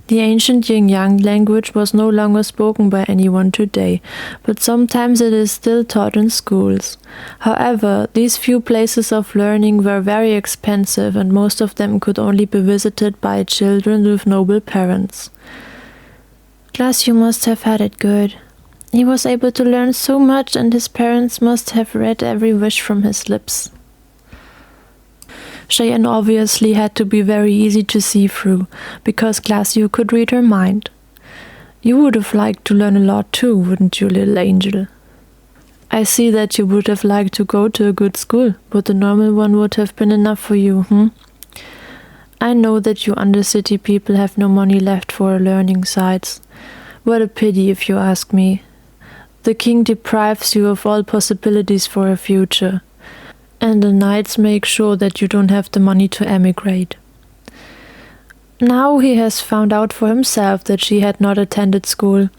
The ancient Yin-Yang language was no longer spoken by anyone today, but sometimes it is still taught in schools. However, these few places of learning were very expensive, and most of them could only be visited by children with noble parents. Glacio must have had it good. He was able to learn so much, and his parents must have read every wish from his lips. Cheyenne obviously had to be very easy to see through, because Glacio could read her mind. You would have liked to learn a lot too, wouldn't you, little angel? I see that you would have liked to go to a good school, but the normal one would have been enough for you, I know that you undercity people have no money left for learning sites. What a pity, if you ask me. The king deprives you of all possibilities for a future, and the knights make sure that you don't have the money to emigrate. Now he has found out for himself that she had not attended school,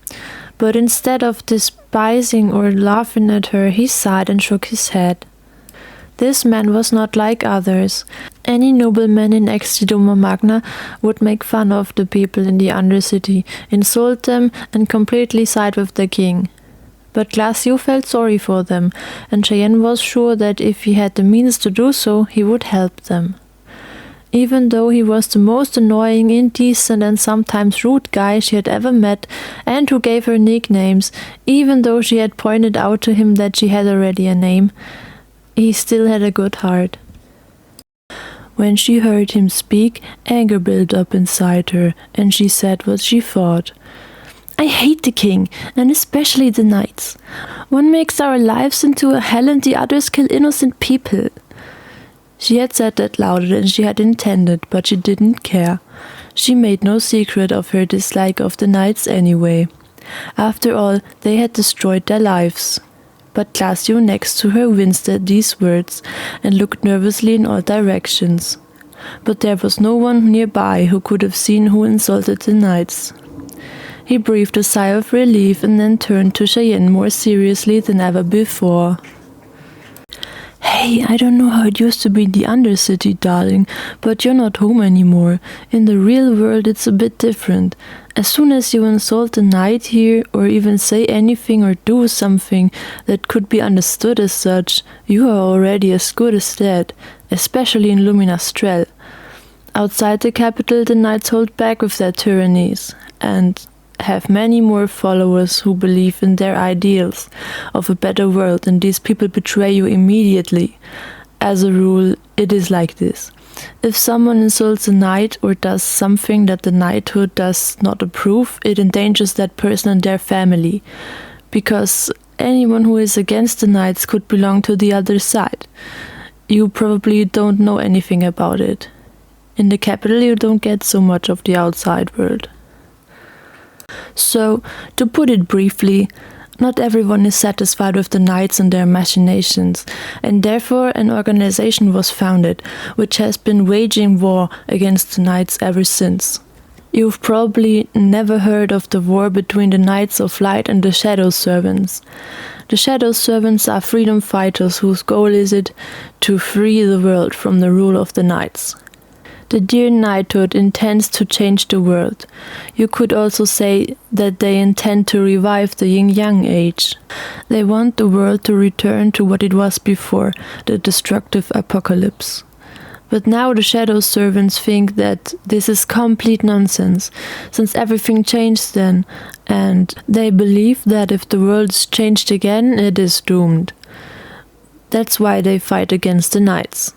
but instead of despising or laughing at her, he sighed and shook his head. This man was not like others. Any nobleman in Extidoma Magna would make fun of the people in the Undercity, insult them, and completely side with the king. But Glacio felt sorry for them, and Cheyenne was sure that if he had the means to do so, he would help them. even though he was the most annoying, indecent, and sometimes rude guy she had ever met, and who gave her nicknames, even though she had pointed out to him that she had already a name. He still had a good heart. When she heard him speak, anger built up inside her, and she said what she thought. I hate the king, and especially the knights. One makes our lives into a hell and the others kill innocent people. She had said that louder than she had intended, but she didn't care. She made no secret of her dislike of the knights anyway. After all, they had destroyed their lives. But Glacio next to her winced at these words and looked nervously in all directions. But there was no one nearby who could have seen who insulted the knights. He breathed a sigh of relief and then turned to Cheyenne more seriously than ever before. Hey, I don't know how it used to be in the Undercity, darling, but you're not home anymore. In the real world it's a bit different. As soon as you insult a knight here, or even say anything or do something that could be understood as such, you are already as good as dead, especially in Luminastrel. Outside the capital the knights hold back with their tyrannies, and have many more followers who believe in their ideals of a better world, and these people betray you immediately. As a rule, it is like this. If someone insults a knight or does something that the knighthood does not approve, it endangers that person and their family, because anyone who is against the knights could belong to the other side. You probably don't know anything about it. In the capital you don't get so much of the outside world. So, to put it briefly, not everyone is satisfied with the knights and their machinations, and therefore an organization was founded, which has been waging war against the knights ever since. You've probably never heard of the war between the Knights of Light and the Shadow Servants. The Shadow Servants are freedom fighters whose goal is it to free the world from the rule of the knights. The dear knighthood intends to change the world. You could also say that they intend to revive the yin-yang age. They want the world to return to what it was before the destructive apocalypse. But now the Shadow Servants think that this is complete nonsense, since everything changed then, and they believe that if the world is changed again, it is doomed. That's why they fight against the knights.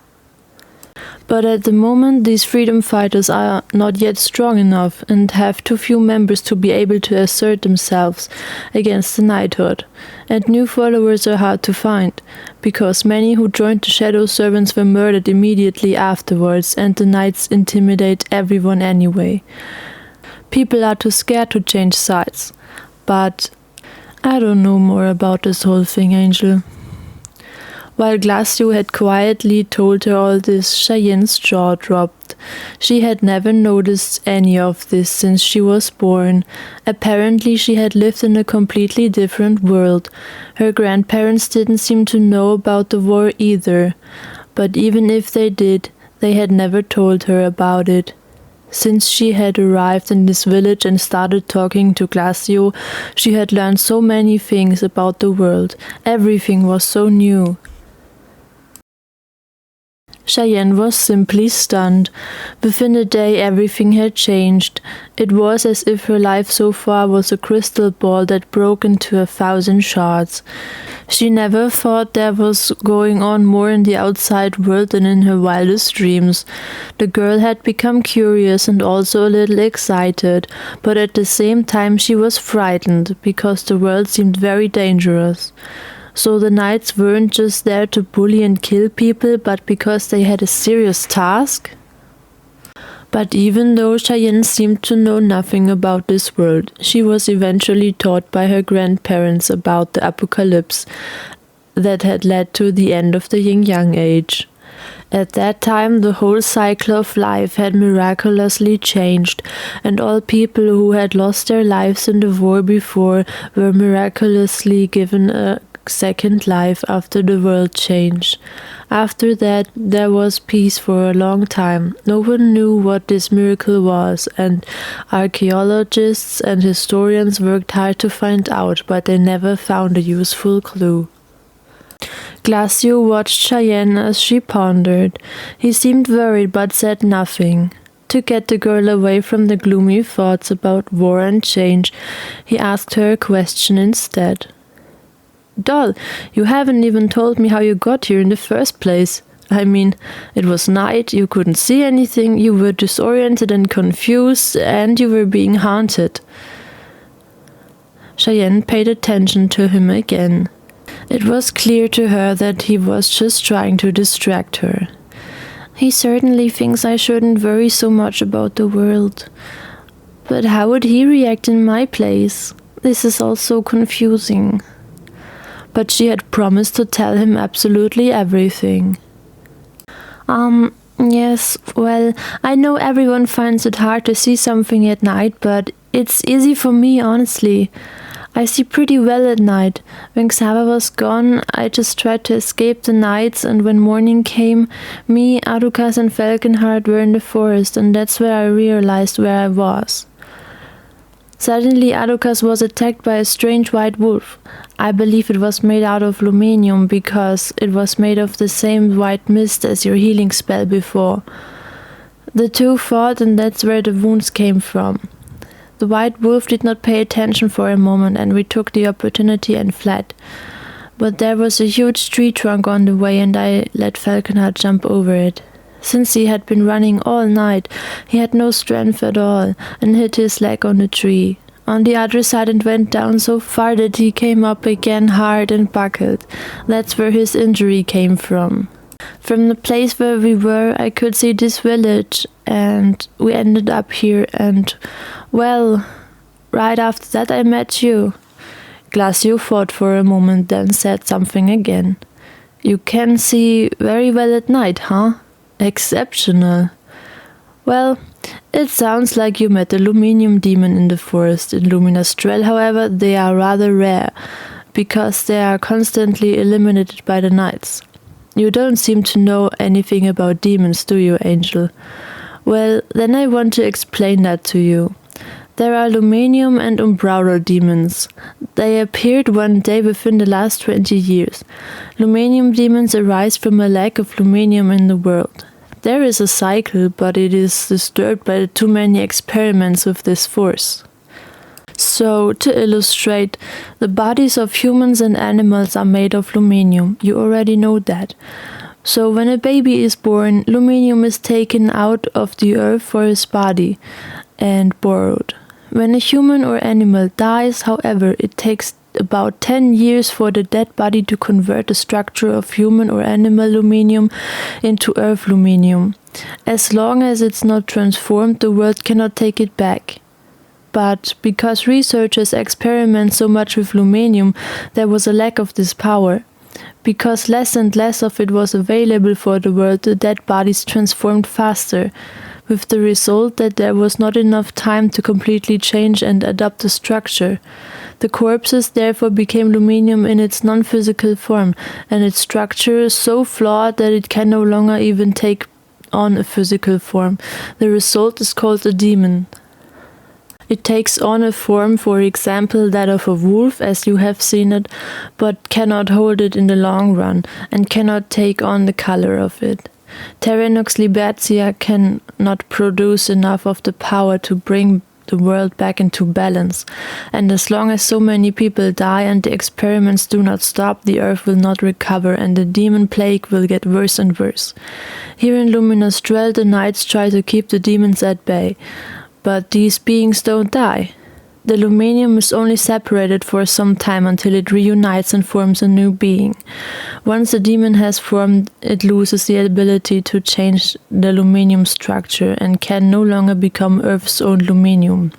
But at the moment these freedom fighters are not yet strong enough and have too few members to be able to assert themselves against the knighthood, and new followers are hard to find, because many who joined the Shadow Servants were murdered immediately afterwards, and the knights intimidate everyone anyway. People are too scared to change sides, but I don't know more about this whole thing, Angel. While Glacio had quietly told her all this, Cheyenne's jaw dropped. She had never noticed any of this since she was born. Apparently she had lived in a completely different world. Her grandparents didn't seem to know about the war either. But even if they did, they had never told her about it. Since she had arrived in this village and started talking to Glacio, she had learned so many things about the world. Everything was so new. Cheyenne was simply stunned. Within a day everything had changed. It was as if her life so far was a crystal ball that broke into 1,000 shards. She never thought there was going on more in the outside world than in her wildest dreams. The girl had become curious and also a little excited, but at the same time she was frightened, because the world seemed very dangerous. So the knights weren't just there to bully and kill people, but because they had a serious task? But even though Cheyenne seemed to know nothing about this world, she was eventually taught by her grandparents about the apocalypse that had led to the end of the yin-yang age. At that time, the whole cycle of life had miraculously changed, and all people who had lost their lives in the war before were miraculously given a second life after the world changed. After that, there was peace for a long time. No one knew what this miracle was, and archaeologists and historians worked hard to find out, but they never found a useful clue. Glacio watched Cheyenne as she pondered. He seemed worried but said nothing. To get the girl away from the gloomy thoughts about war and change, he asked her a question instead. "Doll, you haven't even told me how you got here in the first place. I mean, it was night, you couldn't see anything, you were disoriented and confused, and you were being haunted." Cheyenne paid attention to him again. It was clear to her that he was just trying to distract her. "He certainly thinks I shouldn't worry so much about the world. But how would he react in my place? This is all so confusing." But she had promised to tell him absolutely everything. Yes, well, I know everyone finds it hard to see something at night, but it's easy for me, honestly. I see pretty well at night. When Xaver was gone, I just tried to escape the nights, and when morning came, me, Adocaz and Falconheart were in the forest, and that's where I realized where I was. Suddenly, Adocaz was attacked by a strange white wolf. I believe it was made out of luminium because it was made of the same white mist as your healing spell before. The two fought, and that's where the wounds came from. The white wolf did not pay attention for a moment, and we took the opportunity and fled. But there was a huge tree trunk on the way, and I let Falconheart jump over it. Since he had been running all night, he had no strength at all, and hit his leg on the tree. On the other side, and went down so far that he came up again hard and buckled. That's where his injury came from. From the place where we were, I could see this village, and we ended up here, and, well, right after that I met you." Glacio thought for a moment, then said something again. "You can see very well at night, huh? Exceptional. Well, it sounds like you met the Luminium demon in the forest. In Luminastrel, however, they are rather rare, because they are constantly eliminated by the knights. You don't seem to know anything about demons, do you, Angel? Well, then I want to explain that to you. There are Luminium and Umbral demons. They appeared one day within the last 20 years. Luminium demons arise from a lack of Luminium in the world. There is a cycle, but it is disturbed by too many experiments with this force. So, to illustrate, the bodies of humans and animals are made of Luminium. You already know that. So when a baby is born, Luminium is taken out of the earth for his body and borrowed. When a human or animal dies, however, it takes about 10 years for the dead body to convert the structure of human or animal Luminium into earth Luminium. As long as it's not transformed, the world cannot take it back. But because researchers experiment so much with Luminium, there was a lack of this power. Because less and less of it was available for the world, the dead bodies transformed faster, with the result that there was not enough time to completely change and adapt the structure. The corpses therefore became Luminium in its non-physical form, and its structure is so flawed that it can no longer even take on a physical form. The result is called a demon. It takes on a form, for example, that of a wolf, as you have seen it, but cannot hold it in the long run, and cannot take on the color of it. Terranox Libertia cannot produce enough of the power to bring the world back into balance, and as long as so many people die and the experiments do not stop, the earth will not recover, and the demon plague will get worse and worse. Here in Luminastrel, the knights try to keep the demons at bay. But these beings don't die. The Luminium is only separated for some time until it reunites and forms a new being. Once the demon has formed, it loses the ability to change the Luminium structure and can no longer become Earth's own Luminium.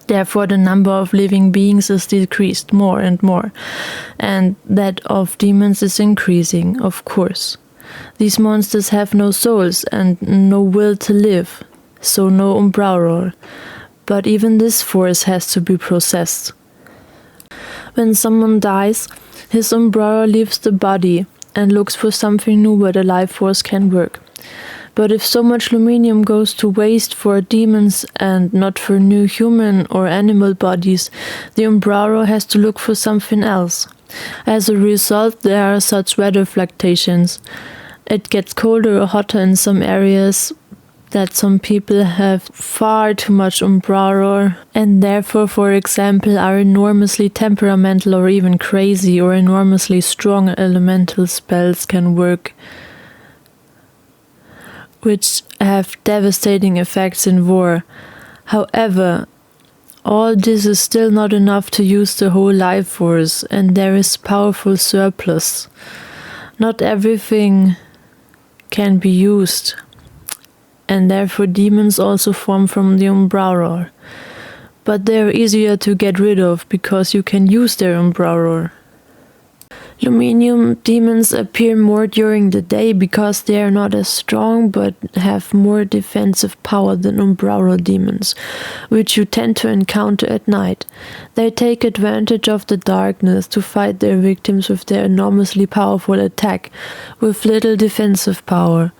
Therefore, the number of living beings is decreased more and more, and that of demons is increasing, of course. These monsters have no souls and no will to live. So no Umbral, but even this force has to be processed. When someone dies, his Umbral leaves the body and looks for something new where the life force can work. But if so much Luminium goes to waste for demons and not for new human or animal bodies, the Umbral has to look for something else. As a result, there are such weather fluctuations. It gets colder or hotter in some areas, that some people have far too much umbrara and therefore, for example, are enormously temperamental or even crazy, or enormously strong elemental spells can work, which have devastating effects in war. However, all this is still not enough to use the whole life force, and there is powerful surplus. Not everything can be used, and therefore demons also form from the umbrara. But they are easier to get rid of because you can use their umbrara. Luminium demons appear more during the day because they are not as strong but have more defensive power than umbrara demons, which you tend to encounter at night. They take advantage of the darkness to fight their victims with their enormously powerful attack, with little defensive power.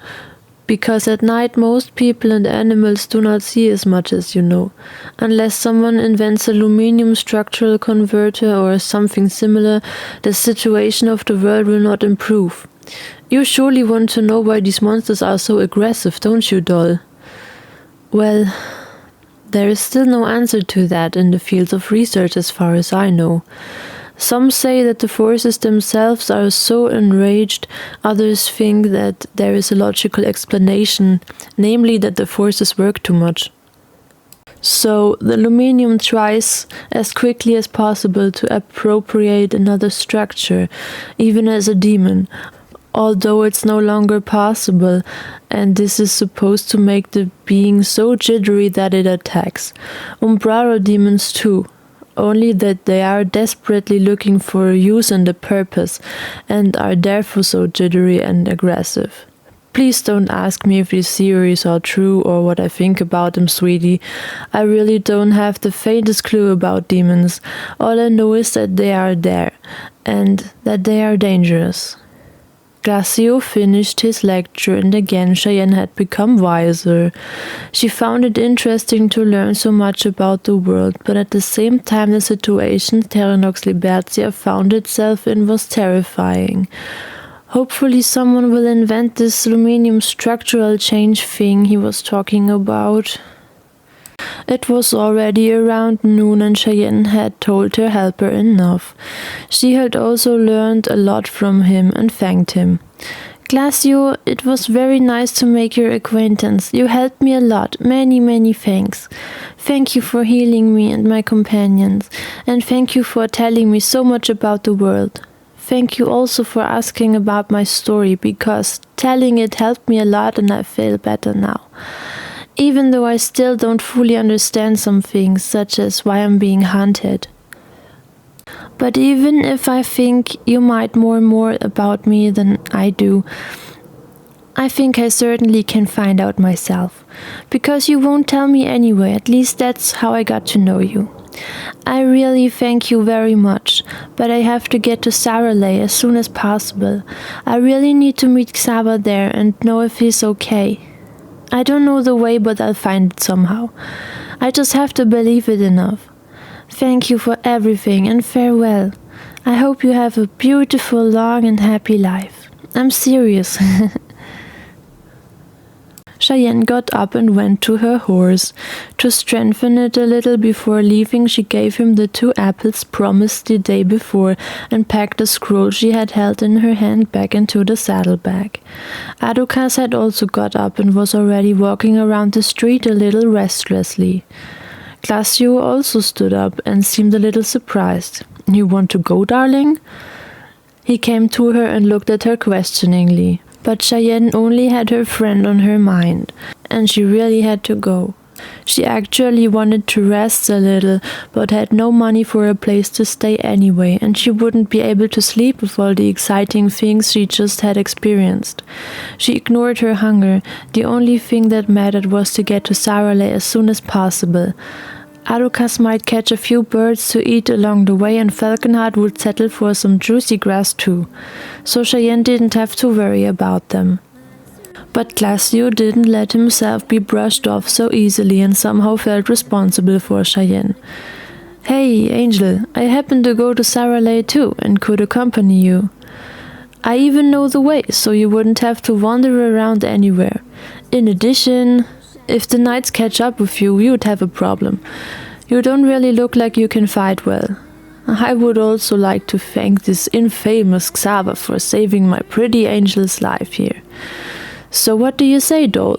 Because at night most people and animals do not see as much as you know. Unless someone invents a luminium structural converter or something similar, the situation of the world will not improve. You surely want to know why these monsters are so aggressive, don't you, doll? Well, there is still no answer to that in the field of research as far as I know. Some say that the forces themselves are so enraged, others think that there is a logical explanation, namely that the forces work too much. So, the Luminium tries as quickly as possible to appropriate another structure, even as a demon, although it's no longer possible, and this is supposed to make the being so jittery that it attacks. Umbrara demons too. Only that they are desperately looking for a use and a purpose, and are therefore so jittery and aggressive. Please don't ask me if these theories are true or what I think about them, sweetie. I really don't have the faintest clue about demons. All I know is that they are there, and that they are dangerous. Glacio finished his lecture, and again Cheyenne had become wiser. She found it interesting to learn so much about the world, but at the same time the situation Terranox Libertia found itself in was terrifying. Hopefully someone will invent this luminium structural change thing he was talking about. It was already around noon and Cheyenne had told her helper enough. She had also learned a lot from him and thanked him. Glacio, it was very nice to make your acquaintance. You helped me a lot. Many thanks. Thank you for healing me and my companions. And thank you for telling me so much about the world. Thank you also for asking about my story, because telling it helped me a lot and I feel better now. Even though I still don't fully understand some things, such as why I'm being hunted. But even if I think you might know more about me than I do, I think I certainly can find out myself. Because you won't tell me anyway, at least that's how I got to know you. I really thank you very much, but I have to get to Saralay as soon as possible. I really need to meet Xaver there and know if he's okay. I don't know the way, but I'll find it somehow. I just have to believe it enough. Thank you for everything and farewell. I hope you have a beautiful, long and happy life. I'm serious. Cheyenne got up and went to her horse. To strengthen it a little before leaving, she gave him the 2 apples promised the day before and packed the scroll she had held in her hand back into the saddlebag. Adocaz had also got up and was already walking around the street a little restlessly. Glacio also stood up and seemed a little surprised. You want to go, darling? He came to her and looked at her questioningly. But Cheyenne only had her friend on her mind, and she really had to go. She actually wanted to rest a little, but had no money for a place to stay anyway, and she wouldn't be able to sleep with all the exciting things she just had experienced. She ignored her hunger. The only thing that mattered was to get to Saralay as soon as possible. Adocaz might catch a few birds to eat along the way, and Falconheart would settle for some juicy grass too, so Cheyenne didn't have to worry about them. But Glacio didn't let himself be brushed off so easily and somehow felt responsible for Cheyenne. Hey, Angel, I happen to go to Saralay too and could accompany you. I even know the way, so you wouldn't have to wander around anywhere. In addition, if the knights catch up with you, you'd have a problem. You don't really look like you can fight well. I would also like to thank this infamous Xaver for saving my pretty Angel's life here. So what do you say, doll?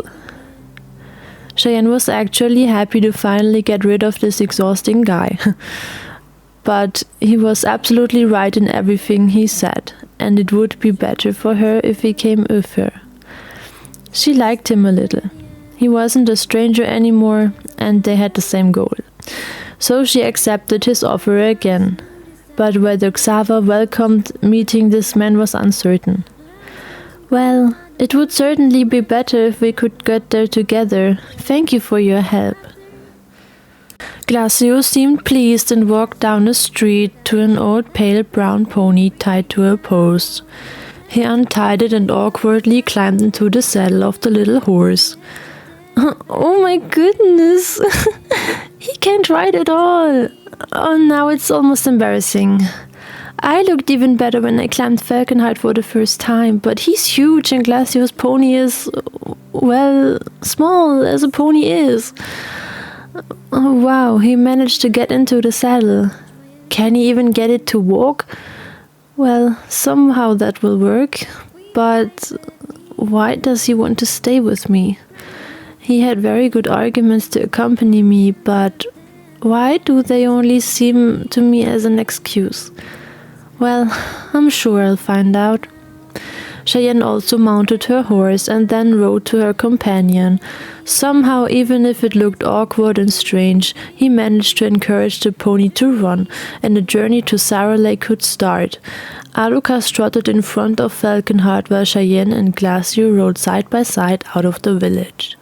Cheyenne was actually happy to finally get rid of this exhausting guy. But he was absolutely right in everything he said, and it would be better for her if he came with her. She liked him a little. He wasn't a stranger anymore, and they had the same goal. So she accepted his offer again. But whether Xaver welcomed meeting this man was uncertain. Well, it would certainly be better if we could get there together. Thank you for your help. Glacio seemed pleased and walked down the street to an old pale brown pony tied to a post. He untied it and awkwardly climbed into the saddle of the little horse. Oh my goodness! He can't ride at all! Oh, now it's almost embarrassing. I looked even better when I climbed Falconheart for the first time, but he's huge and Glacio's pony is, well, small as a pony is. Oh wow, he managed to get into the saddle. Can he even get it to walk? Well, somehow that will work, but why does he want to stay with me? He had very good arguments to accompany me, but why do they only seem to me as an excuse? Well, I'm sure I'll find out. Cheyenne also mounted her horse and then rode to her companion. Somehow, even if it looked awkward and strange, he managed to encourage the pony to run, and the journey to Saralay could start. Adocaz trotted in front of Falconheart while Cheyenne and Glacio rode side by side out of the village.